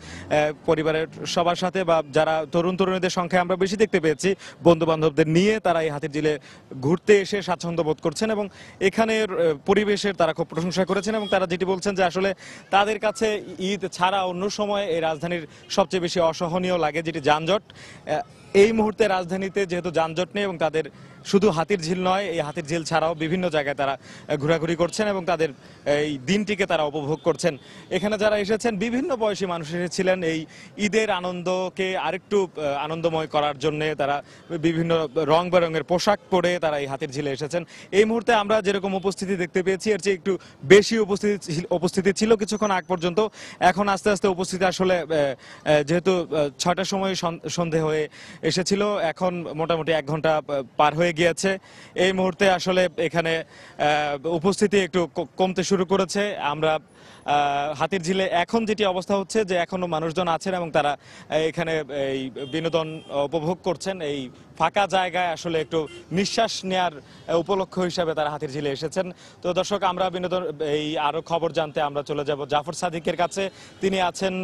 পরিবারের সবার সাথে বা যারা তরুণ তরুণীদের সংখ্যা আমরা বেশি দেখতে পেয়েছি, বন্ধু বান্ধবদের নিয়ে তারা এই হাতির ঝিলে ঘুরতে এসে স্বাচ্ছন্দ্য বোধ করছেন এবং এখানের পরিবেশের তারা খুব প্রশংসা করেছেন। এবং তারা যেটি বলছেন যে আসলে তাদের কাছে ঈদ ছাড়া অন্য সময় এই রাজধানীর সবচেয়ে বেশি অসহনীয় লাগে যেটি যানজট। এই মুহূর্তে রাজধানীতে যেহেতু যানজট নেই এবং তাদের শুধু হাতির ঝিল নয়, এই হাতির ঝিল ছাড়াও বিভিন্ন জায়গায় তারা ঘোরাঘুরি করছেন এবং তাদের এই দিনটিকে তারা উপভোগ করছেন। এখানে যারা এসেছেন বিভিন্ন বয়সী মানুষ এসেছিলেন এই ঈদের আনন্দকে আরেকটু আনন্দময় করার জন্য। তারা বিভিন্ন রং বেরঙের পোশাক পরে তারা এই হাতির ঝিলে এসেছেন। এই মুহূর্তে আমরা যেরকম উপস্থিতি দেখতে পেয়েছি এর চেয়ে একটু বেশি উপস্থিতি ছিল কিছুক্ষণ আগ পর্যন্ত। এখন আস্তে আস্তে উপস্থিতি আসলে যেহেতু 6টার সময় সন্ধে হয়ে এসেছিল, এখন মোটামুটি 1 ঘন্টা পার হয়ে গিয়েছে। এই মুহূর্তে আসলে এখানে উপস্থিতি একটু কমতে শুরু করেছে। আমরা হাতির ঝিলে এখন যেটি অবস্থা হচ্ছে যে এখনো মানুষজন আছেন এবং তারা এখানে এই বিনোদন উপভোগ করছেন। এই ফাঁকা জায়গায় আসলে একটু নিঃশ্বাস নেয়ার উপলক্ষ হিসাবে তারা হাতির ঝিলে এসেছেন। তো দর্শক, আমরা বিনোদন এই আরো খবর জানতে আমরা চলে যাব জাফর সাদিকের কাছে। তিনি আছেন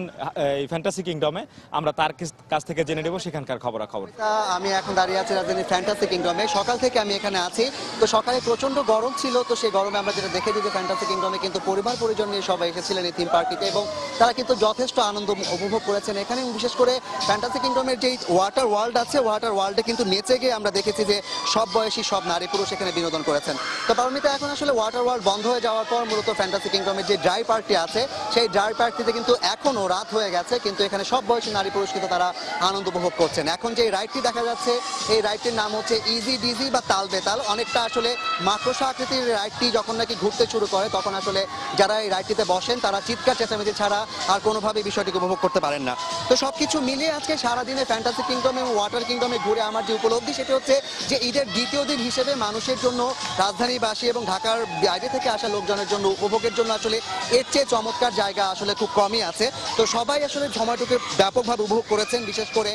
এই ফ্যান্টাসি কিংডমে, আমরা তার কাছ থেকে জেনে নেব সেখানকার খবরাখবর। আমি এখন দাঁড়িয়ে আছি রাজধানীর ফ্যান্টাসি কিংডমে। সকাল থেকে আমি এখানে আছি। তো সকালে প্রচন্ড গরম ছিল, তো সেই গরমে আমরা যেটা দেখেছি যে ফ্যান্টাসি কিংডমে কিন্তু পরিবার পরিজন নিয়ে সবাই এসেছিলেন এই থিম পার্কটিতে এবং তারা কিন্তু যথেষ্ট আনন্দ উপভোগ করেছেন এখানে। বিশেষ করে ফ্যান্টাসি কিংডমের যে ওয়াটার ওয়ার্ল্ড আছে, ওয়াটার ওয়ার্ল্ডে কিন্তু নেচে গিয়ে আমরা দেখেছি যে সব বয়সী সব নারী পুরুষ এখানে বিনোদন করেছেন। তো পারমিতা, এখন আসলে ওয়াটার ওয়ার্ল্ড বন্ধ হয়ে যাওয়ার পর মূলত ফ্যান্টাসি কিংডমের যে ড্রাই পার্কটি আছে সেই ড্রাই পার্কটিতে কিন্তু এখনো রাত হয়ে গেছে, কিন্তু এখানে সব বয়সী নারী পুরুষ কিন্তু তারা আনন্দ উপভোগ করছেন। এখন যে রাইডটি দেখা যাচ্ছে এই রাইডটির নাম হচ্ছে ইজি ডিজি বা তাল বেতাল। অনেকটা আসলে মাকড়সা আকৃতির রাইডটি যখন নাকি ঘুরতে শুরু করে তখন আসলে যারা এই রাইডটিতে বসেন তারা চিৎকার চেঁচামেচি ছাড়া আর কোনোভাবেই বিষয়টিকে উপভোগ করতে পারেন না। তো সবকিছু মিলিয়ে আজকে সারাদিনে ফ্যান্টাসি কিংডম এবং ওয়াটার কিংডমে ঘুরে আমার যে উপলব্ধি সেটা হচ্ছে যে ঈদের দ্বিতীয় দিন হিসেবে মানুষের জন্য, রাজধানীবাসী এবং ঢাকার বাইরে থেকে আসা লোকজনের জন্য উপভোগের জন্য আসলে এর চেয়ে চমৎকার জায়গা আসলে খুব কমই আছে। তো সবাই আসলে সময়টুকু ব্যাপকভাবে উপভোগ করেছেন, বিশেষ করে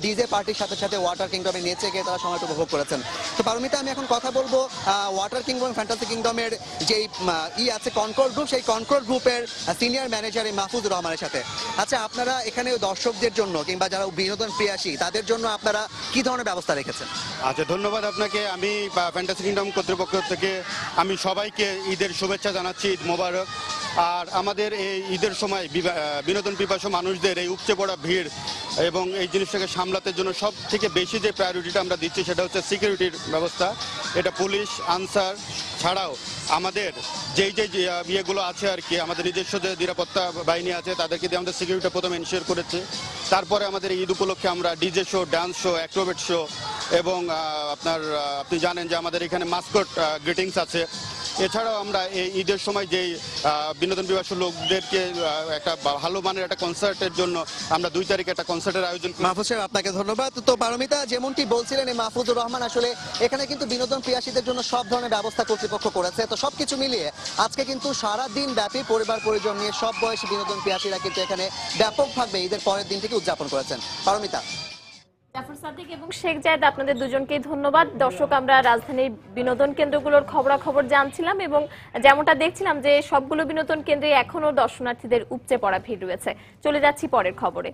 ডিজে পার্টির সাথে সাথে ওয়াটার কিংডমে নেচে গিয়ে তারা সময়টা উপভোগ করেছেন। তো পারমিতা, আমি এখন কথা বলবো ওয়াটার কিংডম ফ্যান্টাসি কিংডমের যেই আছে কনকর্ড গ্রুপ, সেই কনকর্ড গ্রুপের সিনিয়র ম্যানেজার মাহফুজুর রহমানের সাথে। আচ্ছা, আপনারা এখানে দর্শকদের জন্য কিংবা যারা বিনোদন প্রিয়াসী তাদের জন্য আপনারা কি ধরনের ব্যবস্থা রেখেছেন? আচ্ছা, ধন্যবাদ আপনাকে। আমি ফ্যান্টাসি কিংডম কর্তৃপক্ষ থেকে আমি সবাইকে ঈদের শুভেচ্ছা জানাচ্ছি, ঈদ মোবারক। আর আমাদের এই ঈদের সময় বিনোদন পিপাসু মানুষদের এই উপচে পড়া ভিড় এবং এই জিনিসটাকে সামলাতে জন্য সব থেকে বেশি যে প্রায়োরিটিটা আমরা দিচ্ছি সেটা হচ্ছে সিকিউরিটির ব্যবস্থা। এটা পুলিশ, আনসার ছাড়াও আমাদের যেই ইয়েগুলো আছে আর কি, আমাদের নিজস্ব যে নিরাপত্তা বাহিনী আছে তাদেরকে দিয়ে আমাদের সিকিউরিটি প্রথমে এনশিওর করেছি। তারপরে আমাদের ঈদ উপলক্ষে আমরা DJ show, dance show, Acrobat show এবং আপনি জানেন যে আমাদের এখানে মাস্কট গ্রিটিংস আছে। এছাড়াও আমরা এই ঈদের সময় যেই বিনোদন পিপাসু লোকদেরকে একটা ভালো মানের একটা কনসার্টের জন্য আমরা 2 তারিখে একটা কনসার্টের আয়োজন করি। মাহফুজ সাহেব, আপনাকে ধন্যবাদ। তো পারমিতা, যেমনটি বলছিলেন এই মাহফুজুর রহমান, আসলে এখানে কিন্তু বিনোদন প্রিয়াসীদের জন্য সব ধরনের ব্যবস্থা কর্তৃপক্ষ করেছে। তো সবকিছু মিলিয়ে আজকে কিন্তু সারা দিন ব্যাপী পরিবার পরিজন নিয়ে সব বয়সী বিনোদন প্রিয়াসীরা কিন্তু এখানে ব্যাপকভাবে ঈদের পরের দিনটিকে উদযাপন করেছেন। পারমিতা, জাফর সাদিক এবং শেখ জায়েদ, আপনাদের দুজনকেই ধন্যবাদ। দর্শক, আমরা রাজধানীর বিনোদন কেন্দ্রগুলোর খবরাখবর জানছিলাম এবং যেমনটা দেখছিলাম যে সবগুলো বিনোদন কেন্দ্রে এখনো দর্শনার্থীদের উপচে পড়া ভিড় রয়েছে। চলে যাচ্ছি পরের খবরে।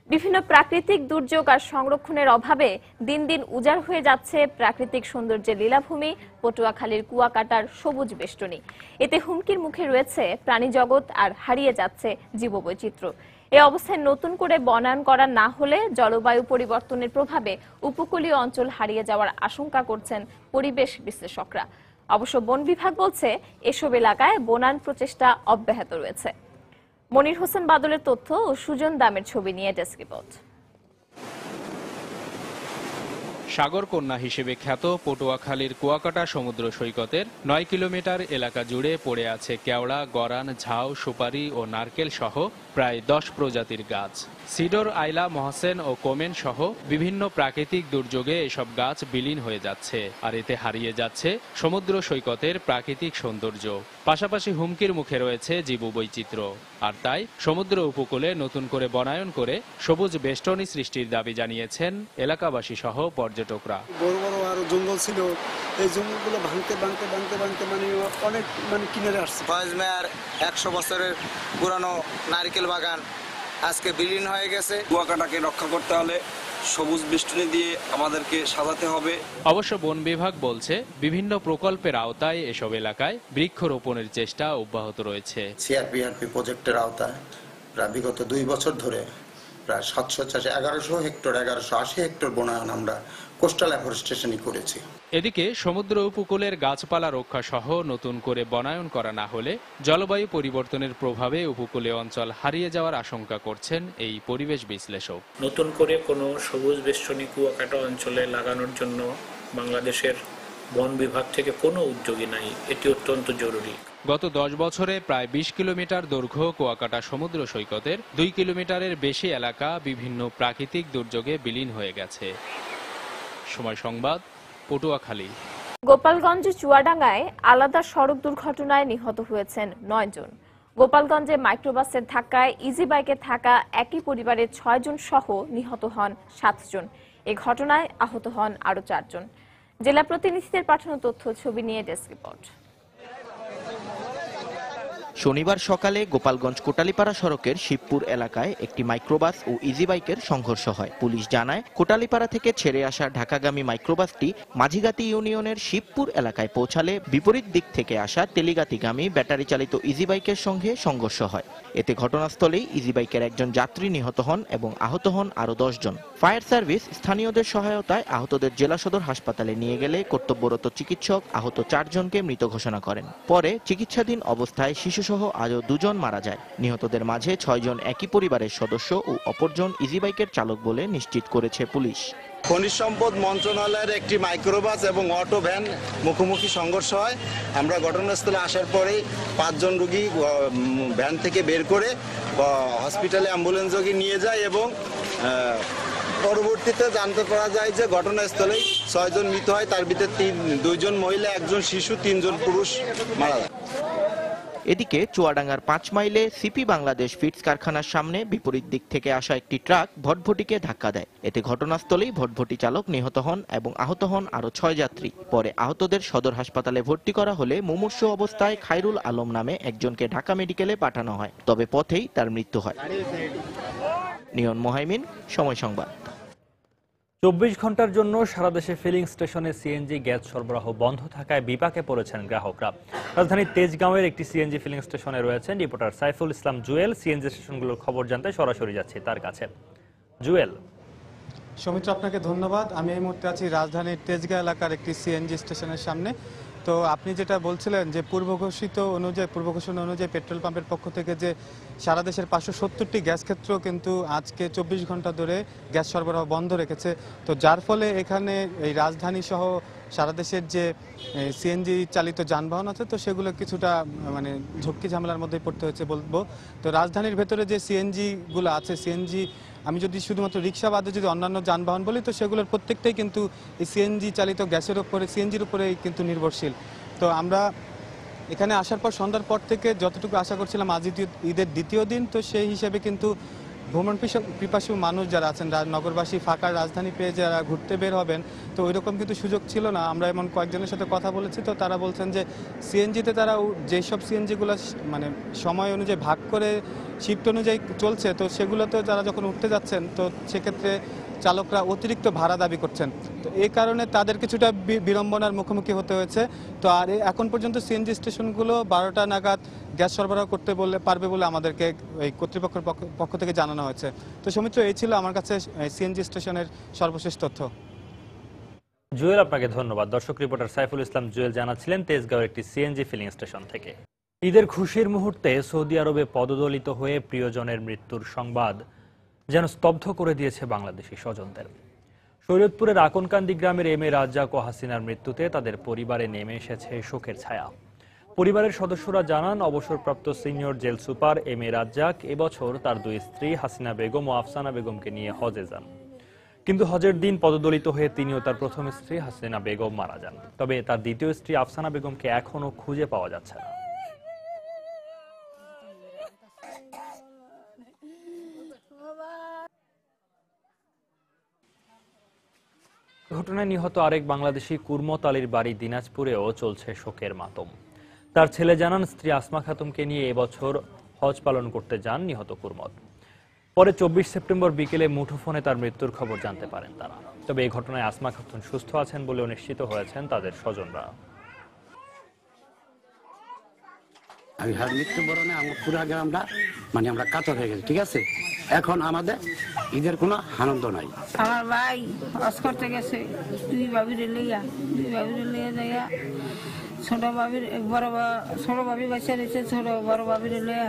বিভিন্ন প্রাকৃতিক দুর্যোগ আর সংরক্ষণের অভাবে দিন দিন উজাড় হয়ে যাচ্ছে প্রাকৃতিক সৌন্দর্যের লীলাভূমি পটুয়াখালীর কুয়াকাটার সবুজ বেষ্টনী। এতে হুমকির মুখে রয়েছে প্রাণী জগৎ আর হারিয়ে যাচ্ছে জীববৈচিত্র্য। এই অবস্থায় নতুন করে বনায়ন করা না হলে জলবায়ু পরিবর্তনের প্রভাবে উপকূলীয় অঞ্চল হারিয়ে যাওয়ার আশঙ্কা করছেন পরিবেশ বিশ্লেষকরা। অবশ্য বন বিভাগ বলছে এসব এলাকায় বনায়ন প্রচেষ্টা অব্যাহত রয়েছে। মনির হোসেন বাদলের তথ্য ও সুজন দামের ছবি নিয়ে ডেস্ক রিপোর্ট। সাগর কন্যা হিসেবে খ্যাত পটুয়াখালীর কুয়াকাটা সমুদ্র সৈকতের ৯ কিলোমিটার এলাকা জুড়ে পড়ে আছে কেওড়া, গরান, ঝাউ, সুপারি ও নারকেল সহ প্রায় ১০ প্রজাতির গাছ। সিডর, আইলা, মহসেন ও কোমেন সহ বিভিন্ন প্রাকৃতিক দুর্যোগে এসব গাছ বিলীন হয়ে যাচ্ছে, আর এতে হারিয়ে যাচ্ছে সমুদ্র সৈকতের প্রাকৃতিক সৌন্দর্য। পাশাপাশি হুমকির মুখে রয়েছে জীববৈচিত্র্য। আর তাই সমুদ্র উপকূলে নতুন করে বনায়ন করে সবুজ বেষ্টনী সৃষ্টির দাবি জানিয়েছেন এলাকাবাসী সহ পর্যটকরা। বড় বড় আরো জঙ্গল ছিল, এই জঙ্গলগুলো ভাঙতে মানে অনেক কিনারে আসছে। ফয়েজ মেয়ার ১০০ বছরের পুরানো নারকেল বাগান আজকে বিলীন হয়ে গেছে। কুয়াকাটাকে রক্ষা করতে হলে সবুজ বেষ্টনী দিয়ে আমাদেরকে সাজাতে হবে। অবশ্য বন বিভাগ বলছে বিভিন্ন প্রকল্পের আওতায় এসব এলাকায় বৃক্ষরোপণের চেষ্টা অব্যাহত রয়েছে। সিআরপিআরপি প্রজেক্টের আওতায় প্রায় বিগত ২ বছর ধরে প্রায় ৭৮০ হেক্টর ১১৮০ হেক্টর বনায়ন আমরা কোস্টাল অ্যাফরেস্টেশনই করেছি। এদিকে সমুদ্র উপকূলের গাছপালা রক্ষা সহ নতুন করে বনায়ন করা না হলে জলবায়ু পরিবর্তনের প্রভাবে উপকূলীয় অঞ্চল হারিয়ে যাওয়ার আশঙ্কা করছেন এই পরিবেশ বিশ্লেষক। নতুন করে কোনো সবুজ বেষ্টনী কুয়াকাটা অঞ্চলে লাগানোর জন্য বাংলাদেশের বন বিভাগ থেকে কোনো উদ্যোগী নাই, এটি অত্যন্ত জরুরি। গত ১০ বছরে প্রায় ২০ কিলোমিটার দৈর্ঘ্য কুয়াকাটা সমুদ্র সৈকতের ২ কিলোমিটারের বেশি এলাকা বিভিন্ন প্রাকৃতিক দুর্যোগে বিলীন হয়ে গেছে। সময় সংবাদ, পটুয়াখালী। গোপালগঞ্জ চুয়াডাঙ্গায় আলাদা সড়ক দুর্ঘটনায় নিহত হয়েছেন ৯ জন। গোপালগঞ্জে মাইক্রোবাসের ধাক্কায় ইজি বাইকে থাকা একই পরিবারের ৬ জন সহ নিহত হন ৭ জন। এ ঘটনায় আহত হন আরও ৪ জন। জেলা প্রতিনিধিদের পাঠানো তথ্য ছবি নিয়ে ডেস্ক রিপোর্ট। শনিবার সকালে গোপালগঞ্জ কোটালীপাড়া সড়কের শিবপুর এলাকায় একটি মাইক্রোবাস ও ইজি বাইকের সংঘর্ষ হয়। পুলিশ জানায়, কোটালীপাড়া থেকে ছেড়ে আসা ঢাকাগামী মাইক্রোবাসটি মাঝিগাতি ইউনিয়নের শিবপুর এলাকায় পৌঁছালে বিপরীত দিক থেকে আসা তেলিগাতিগামী ব্যাটারি চালিত ইজি বাইকের সঙ্গে সংঘর্ষ হয়। এতে ঘটনাস্থলেই ইজি বাইকের একজন যাত্রী নিহত হন এবং আহত হন আরও ১০ জন। ফায়ার সার্ভিস স্থানীয়দের সহায়তায় আহতদের জেলা সদর হাসপাতালে নিয়ে গেলে কর্তব্যরত চিকিৎসক আহত ৪ জনকে মৃত ঘোষণা করেন। পরে চিকিৎসাধীন অবস্থায় শিশুসহ আরও ২ জন মারা যায়। নিহতদের মাঝে ৬ জন একই পরিবারের সদস্য ও অপরজন ইজি বাইকের চালক বলে নিশ্চিত করেছে পুলিশ। খনিজ সম্পদ মন্ত্রণালয়ের একটি মাইক্রোবাস এবং অটো ভ্যান মুখোমুখি সংঘর্ষ হয়। আমরা ঘটনাস্থলে আসার পরেই ৫ জন রোগী ভ্যান থেকে বের করে হসপিটালে অ্যাম্বুলেন্স যোগে নিয়ে যায় এবং পরবর্তীতে জানতে পারা যায় যে ঘটনাস্থলেই ৬ জন মৃত হয়। তার ভিতরে ২ জন মহিলা, ১ জন শিশু, ৩ জন পুরুষ মারা যায়। এদিকে চুয়াডাঙ্গার ৫ মাইলে সিপি বাংলাদেশ ফিডস কারখানার সামনে বিপরীত দিক থেকে আসা একটি ট্রাক ভটভটিকে ধাক্কা দেয়। এতে ঘটনাস্থলেই ভটভটি চালক নিহত হন এবং আহত হন আরও ৬ যাত্রী। পরে আহতদের সদর হাসপাতালে ভর্তি করা হলে মুমূর্ষু অবস্থায় খায়রুল আলম নামে একজনকে ঢাকা মেডিকেলে পাঠানো হয়, তবে পথেই তার মৃত্যু হয়। নিয়ন মোহাইমিন, সময় সংবাদ। ২৪ ঘন্টার জন্য সারা দেশে ফিলিং স্টেশনে সিএনজি গ্যাস সরবরাহ বন্ধ থাকায় বিপাকে পড়েছেন গ্রাহকরা। রাজধানীর তেজগাঁওয়ের একটি সিএনজি ফিলিং স্টেশনে রয়েছেন রিপোর্টার সাইফুল ইসলাম জুয়েল। সিএনজি স্টেশনগুলোর খবর জানতে সরাসরি যাচ্ছি তার কাছে। জুয়েল। সৌমিত্র, আপনাকে ধন্যবাদ। আমি এই মুহূর্তে আছি রাজধানীর তেজগাঁও এলাকার একটি সিএনজি স্টেশনের সামনে। তো আপনি যেটা বলছিলেন যে পূর্ব ঘোষণা অনুযায়ী পেট্রোল পাম্পের পক্ষ থেকে যে সারা দেশের ৫৭০টি গ্যাস ক্ষেত্র কিন্তু আজকে ২৪ ঘন্টা ধরে গ্যাস সরবরাহ বন্ধ রেখেছে। তো যার ফলে এখানে এই রাজধানী সহ সারা দেশের যে সিএনজি চালিত যানবাহন আছে তো সেগুলো কিছুটা মানে ঝক্কি ঝামেলার মধ্যে পড়তে হয়েছে বলবো। তো রাজধানীর ভেতরে যে সিএনজিগুলো আছে, সিএনজি আমি যদি শুধুমাত্র রিক্সা বাদে যদি অন্যান্য যানবাহন বলি তো সেগুলোর প্রত্যেকটাই কিন্তু এই সিএনজি চালিত গ্যাসের উপরে, সিএনজির উপরেই কিন্তু নির্ভরশীল। তো আমরা এখানে আসার পর সন্ধ্যার পর থেকে যতটুকু আশা করছিলাম আজ ঈদের দ্বিতীয় দিন, তো সেই হিসেবে কিন্তু ভ্রমণ পিপাসু মানুষ যারা আছেন, নগরবাসী ফাঁকা রাজধানী পেয়ে যারা ঘুরতে বের হবেন, তো ওইরকম কিন্তু সুযোগ ছিল না। আমরা এমন কয়েকজনের সাথে কথা বলেছি, তো তারা বলছেন যে সিএনজিতে তারা যেসব সিএনজিগুলো মানে সময় অনুযায়ী ভাগ করে শিফট অনুযায়ী চলছে, তো সেগুলোতে তারা যখন উঠতে যাচ্ছেন তো সেক্ষেত্রে চালকরা অতিরিক্ত ভাড়া দাবি করছেন। তো এই কারণে তাদের কিছুটা বিড়ম্বনার মুখোমুখি হতে হয়েছে। তো আর এখন পর্যন্ত সিএনজি স্টেশনগুলো ১২টা নাগাদ গ্যাস সরবরাহ করতে পারবে বলে আমাদেরকে এই কর্তৃপক্ষের পক্ষ থেকে জানানো হয়েছে। তো সৌমিত্র, এই ছিল আমার কাছে সিএনজি স্টেশনের সর্বশেষ তথ্য। জুয়েল, আপনাকে ধন্যবাদ। দর্শক, রিপোর্টার সাইফুল ইসলাম জুয়েল জানাচ্ছিলেন তেজগাঁওয়ের একটি সিএনজি ফিলিং স্টেশন থেকে। ঈদের খুশির মুহূর্তে সৌদি আরবে পদদলিত হয়ে প্রিয়জনের মৃত্যুর সংবাদ যেন স্তব্ধ করে দিয়েছে বাংলাদেশি স্বজনদের। শরীয়তপুরের আকনকান্দি গ্রামের এম এ রাজ্জাক ও হাসিনার মৃত্যুতে তাদের পরিবারে নেমে এসেছে শোকের ছায়া। পরিবারের সদস্যরা জানান, অবসরপ্রাপ্ত senior jail super M A Razzak এবছর তার দুই স্ত্রী হাসিনা বেগম ও আফসানা বেগমকে নিয়ে হজে যান, কিন্তু হজের দিন পদদলিত হয়ে তিনিও তার প্রথম স্ত্রী হাসিনা বেগম মারা যান। তবে তার দ্বিতীয় স্ত্রী আফসানা বেগমকে এখনো খুঁজে পাওয়া যাচ্ছে না। ঘটনায় নিহত আরেক বাংলাদেশি কুরমত আলীর বাড়ি দিনাজপুরেও চলছে শোকের মাতম। তার ছেলে জানান, স্ত্রী আসমা খাতুমকে নিয়ে এবছর হজ পালন করতে যান নিহত কুরমত। পরে 24 সেপ্টেম্বর বিকেলে মুঠোফোনে তার মৃত্যুর খবর জানতে পারেন তারা। তবে এই ঘটনায় আসমা খাতুন সুস্থ আছেন বলেও নিশ্চিত হয়েছেন তাদের স্বজনরা। আমি হার মৃত্যুবরণে আমরা পুরা গ্রামটা আমরা কাতর হয়ে গেছি, ঠিক আছে। এখন আমাদের ঈদের কোনো আনন্দ নাই। আমার ভাই হজ করতে গেছে, দুই বাবির লইয়া যাইয়া ছোট বাবির ছোট বাবি বাচ্চা রয়েছে, ছোট বড় বাবির লইয়া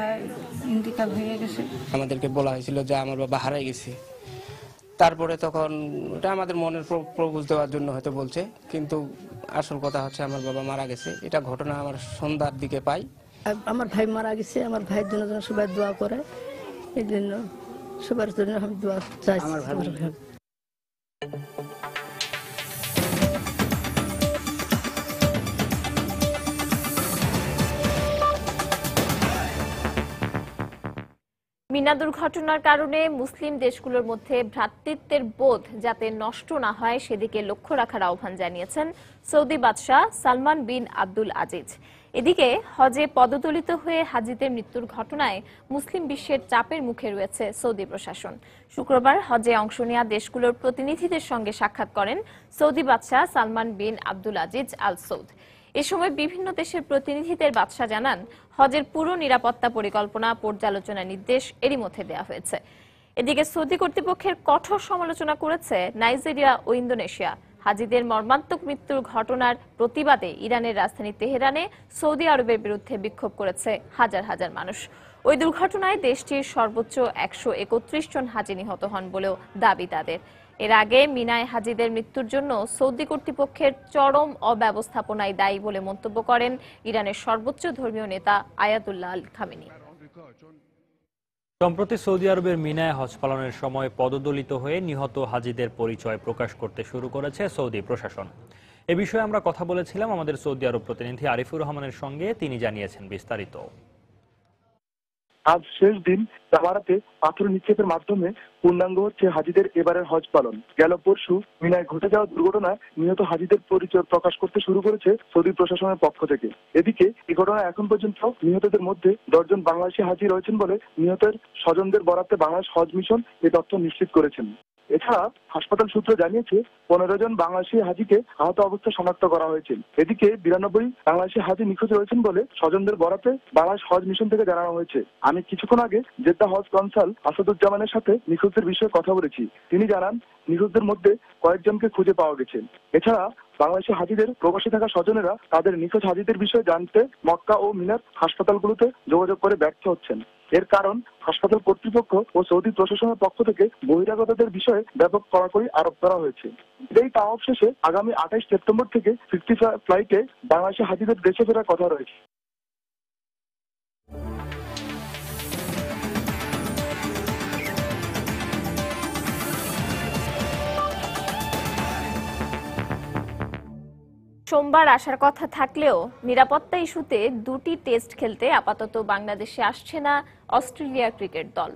ইন্তিকাল হয়ে গেছে। আমাদেরকে বলা হয়েছিল যে আমার বাবা হারাই গেছে। তারপরে তখন এটা আমাদের মনের প্রপোজ দেওয়ার জন্য হয়তো বলছে, কিন্তু আসল কথা হচ্ছে আমার বাবা মারা গেছে। এটা ঘটনা আমার সন্ধ্যার দিকে পাই। আমার ভাই মারা গেছে, আমার ভাইয়ের জন্য সবাই দোয়া করে, এই জন্য সবার জন্য আমি দোয়া চাই। মিনা দুর্ঘটনার কারণে মুসলিম দেশগুলোর মধ্যে ভ্রাতৃত্বের বোধ যাতে নষ্ট না হয় সেদিকে লক্ষ্য রাখার আহ্বান জানিয়েছেন সৌদি বাদশাহ সালমান বিন আব্দুল আজিজ। এদিকে হজে পদদলিত হয়ে হাজিদের মৃত্যুর ঘটনায় মুসলিম বিশ্বের চাপের মুখে রয়েছে সৌদি প্রশাসন। শুক্রবার হজে অংশ নেওয়া দেশগুলোর প্রতিনিধিদের সঙ্গে সাক্ষাৎ করেন সৌদি বাদশাহ সালমান বিন আব্দুল আজিজ আল সৌদ। এ সময় বিভিন্ন দেশের প্রতিনিধিদের বাদশাহ জানান, হজের পুরো নিরাপত্তা পরিকল্পনা পর্যালোচনার নির্দেশ এরই মধ্যে দেওয়া হয়েছে। এদিকে সৌদি কর্তৃপক্ষের কঠোর সমালোচনা করেছে নাইজেরিয়া ও ইন্দোনেশিয়া। হাজিদের মর্মান্তিক মৃত্যুর ঘটনার প্রতিবাদে ইরানের রাজধানী তেহরানে সৌদি আরবের বিরুদ্ধে বিক্ষোভ করেছে হাজার হাজার মানুষ। ওই দুর্ঘটনায় দেশটির সর্বোচ্চ 131 জন হাজি নিহত হন বলেও দাবি তাদের। এর আগে মিনায় হাজিদের মৃত্যুর জন্য সৌদি কর্তৃপক্ষের চরম অব্যবস্থাপনায় দায়ী বলে মন্তব্য করেন ইরানের সর্বোচ্চ ধর্মীয় নেতা আয়াতুল্লাহ আল খামেনি। সম্প্রতি সৌদি আরবের মিনায় হজ পালনের সময় পদদলিত হয়ে নিহত হাজিদের পরিচয় প্রকাশ করতে শুরু করেছে সৌদি প্রশাসন। এ বিষয়ে আমরা কথা বলেছিলাম আমাদের সৌদি আরব প্রতিনিধি আরিফুর রহমানের সঙ্গে, তিনি জানিয়েছেন বিস্তারিত। আজ শেষ দিন জামারাতে পাথর নিক্ষেপের মাধ্যমে পূর্ণাঙ্গ হচ্ছে হাজিদের এবারের হজ পালন। গেল পরশু মিনায় ঘটে যাওয়া দুর্ঘটনায় নিহত হাজিদের পরিচয় প্রকাশ করতে শুরু করেছে সৌদি প্রশাসনের পক্ষ থেকে। এদিকে এই ঘটনায় এখন পর্যন্ত নিহতদের মধ্যে 10 জন বাংলাদেশি হাজি রয়েছেন বলে নিহতের স্বজনদের বরাতে বাংলাদেশ হজ মিশন এই তথ্য নিশ্চিত করেছেন। এছাড়া হাসপাতাল সূত্র জানিয়েছে 15 জন বাংলাদেশি হাজিকে আহত অবস্থায় শনাক্ত করা হয়েছে। এদিকে 92 বাংলাদেশি হাজি নিখোঁজ রয়েছেন বলে স্বজনদের বরাতে বাংলাদেশ হজ মিশন থেকে জানানো হয়েছে। আমি কিছুক্ষণ আগে জেদ্দা হজ কনসাল আসাদুজ্জামানের সাথে নিখোঁজদের বিষয়ে কথা বলেছি। তিনি জানান, নিখোঁজদের মধ্যে কয়েকজনকে খুঁজে পাওয়া গেছে। এছাড়া বাংলাদেশি হাজিদের প্রবাসী থাকা স্বজনেরা তাদের নিখোঁজ হাজিদের বিষয়ে জানতে মক্কা ও মিনার হাসপাতালগুলোতে যোগাযোগ করে ব্যর্থ হচ্ছেন। এর কারণ হাসপাতাল কর্তৃপক্ষ ও সৌদি প্রশাসনের পক্ষ থেকে বহিরাগতদের বিষয়ে ব্যাপক কড়াকড়ি আরোপ করা হয়েছে। এই তাওয়াফ শেষে আগামী 28 সেপ্টেম্বর থেকে 50 ফ্লাইটে বাংলাদেশি হাজিদের দেশে ফেরার কথা রয়েছে। সোমবার আসার কথা থাকলেও নিরাপত্তা ইস্যুতে 2টি টেস্ট খেলতে আপাতত বাংলাদেশে আসছে না অস্ট্রেলিয়ার ক্রিকেট দল।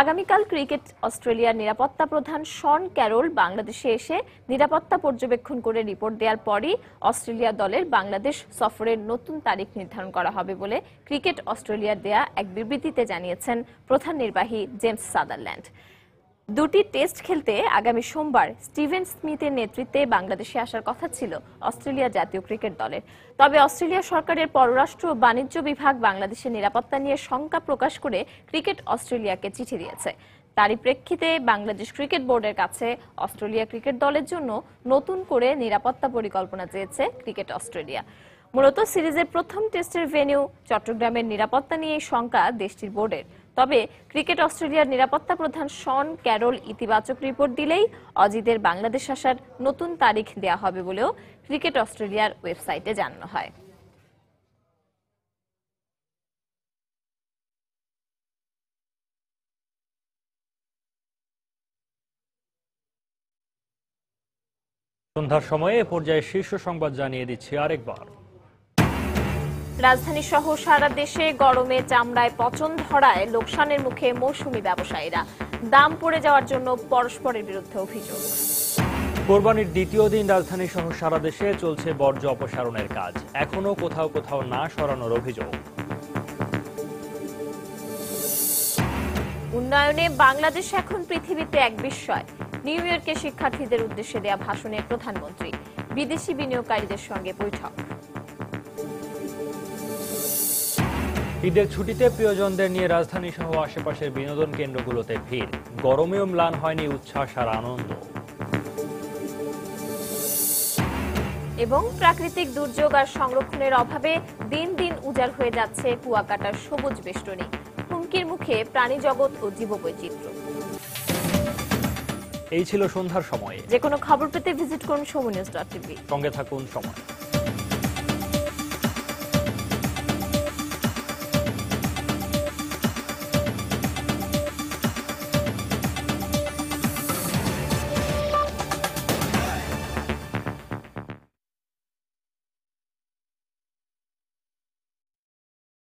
আগামীকাল ক্রিকেট অস্ট্রেলিয়ার নিরাপত্তা প্রধান শন ক্যারল বাংলাদেশে এসে নিরাপত্তা পর্যবেক্ষণ করে রিপোর্ট দেওয়ার পরই অস্ট্রেলিয়া দলের বাংলাদেশ সফরের নতুন তারিখ নির্ধারণ করা হবে বলে ক্রিকেট অস্ট্রেলিয়ার দেয়া এক বিবৃতিতে জানিয়েছেন প্রধান নির্বাহী জেমস সাদারল্যান্ড। 2টি টেস্ট খেলতে আগামী সোমবার স্টিভেন স্মিথের নেতৃত্বে বাংলাদেশে আসার কথা ছিল অস্ট্রেলিয়া জাতীয় ক্রিকেট দলের। তবে অস্ট্রেলিয়া সরকারের পররাষ্ট্র ও বাণিজ্য বিভাগ বাংলাদেশের নিরাপত্তা নিয়ে শঙ্কা প্রকাশ করে ক্রিকেট অস্ট্রেলিয়াকে চিঠি দিয়েছে। তারই প্রেক্ষিতে বাংলাদেশ ক্রিকেট বোর্ডের কাছে অস্ট্রেলিয়া ক্রিকেট দলের জন্য নতুন করে নিরাপত্তা পরিকল্পনা চেয়েছে ক্রিকেট অস্ট্রেলিয়া। মূলত সিরিজের প্রথম টেস্টের ভেন্যু চট্টগ্রামের নিরাপত্তা নিয়ে শঙ্কা দেশটির বোর্ডের। তবে ক্রিকেট অস্ট্রেলিয়ার নিরাপত্তা প্রধান শন ক্যারল ইতিবাচক রিপোর্ট দিলেই অজিদের বাংলাদেশ আসার নতুন তারিখ দেয়া হবে বলেও ক্রিকেট অস্ট্রেলিয়ার ওয়েবসাইটে জানানো হয়। সন্ধ্যার সময়ে এ পর্যায়ে শীর্ষ সংবাদ জানিয়ে দিচ্ছি আরেকবার। রাজধানী সহ সারা দেশে গরমে চামড়ায় পচন ধরায় লোকসানের মুখে মৌসুমী ব্যবসায়ীরা। দাম পড়ে যাওয়ার জন্য পরস্পরের বিরুদ্ধে অভিযোগ। কোরবানির দ্বিতীয় দিন রাজধানী সহ সারা দেশে চলছে বর্জ্য অপসারণের কাজ, এখনো কোথাও কোথাও না সরানোর অভিযোগ। উন্নয়নে বাংলাদেশ এখন পৃথিবীতে এক বিস্ময়, নিউ ইয়র্কে শিক্ষার্থীদের উদ্দেশ্যে দেয়া ভাষণে প্রধানমন্ত্রী। বিদেশি বিনিয়োগকারীদের সঙ্গে বৈঠক। ঈদের ছুটিতে প্রিয়জনদের নিয়ে রাজধানী সহ আশেপাশের বিনোদন কেন্দ্রগুলোতে ভিড়, গরমেও ম্লান হয়নি উচ্ছ্বাস আর আনন্দ। এবং প্রাকৃতিক দুর্যোগ আর সংরক্ষণের অভাবে দিন দিন উজাড় হয়ে যাচ্ছে কুয়াকাটার সবুজ বেষ্টনী। হুমকির মুখে প্রাণী জগৎ ও জীববৈচিত্র্য। এই ছিল সন্ধ্যার সময়ে। যে কোনো খবর পেতে ভিজিট করুন সময় নিউজ.tv। সঙ্গে থাকুন সময়।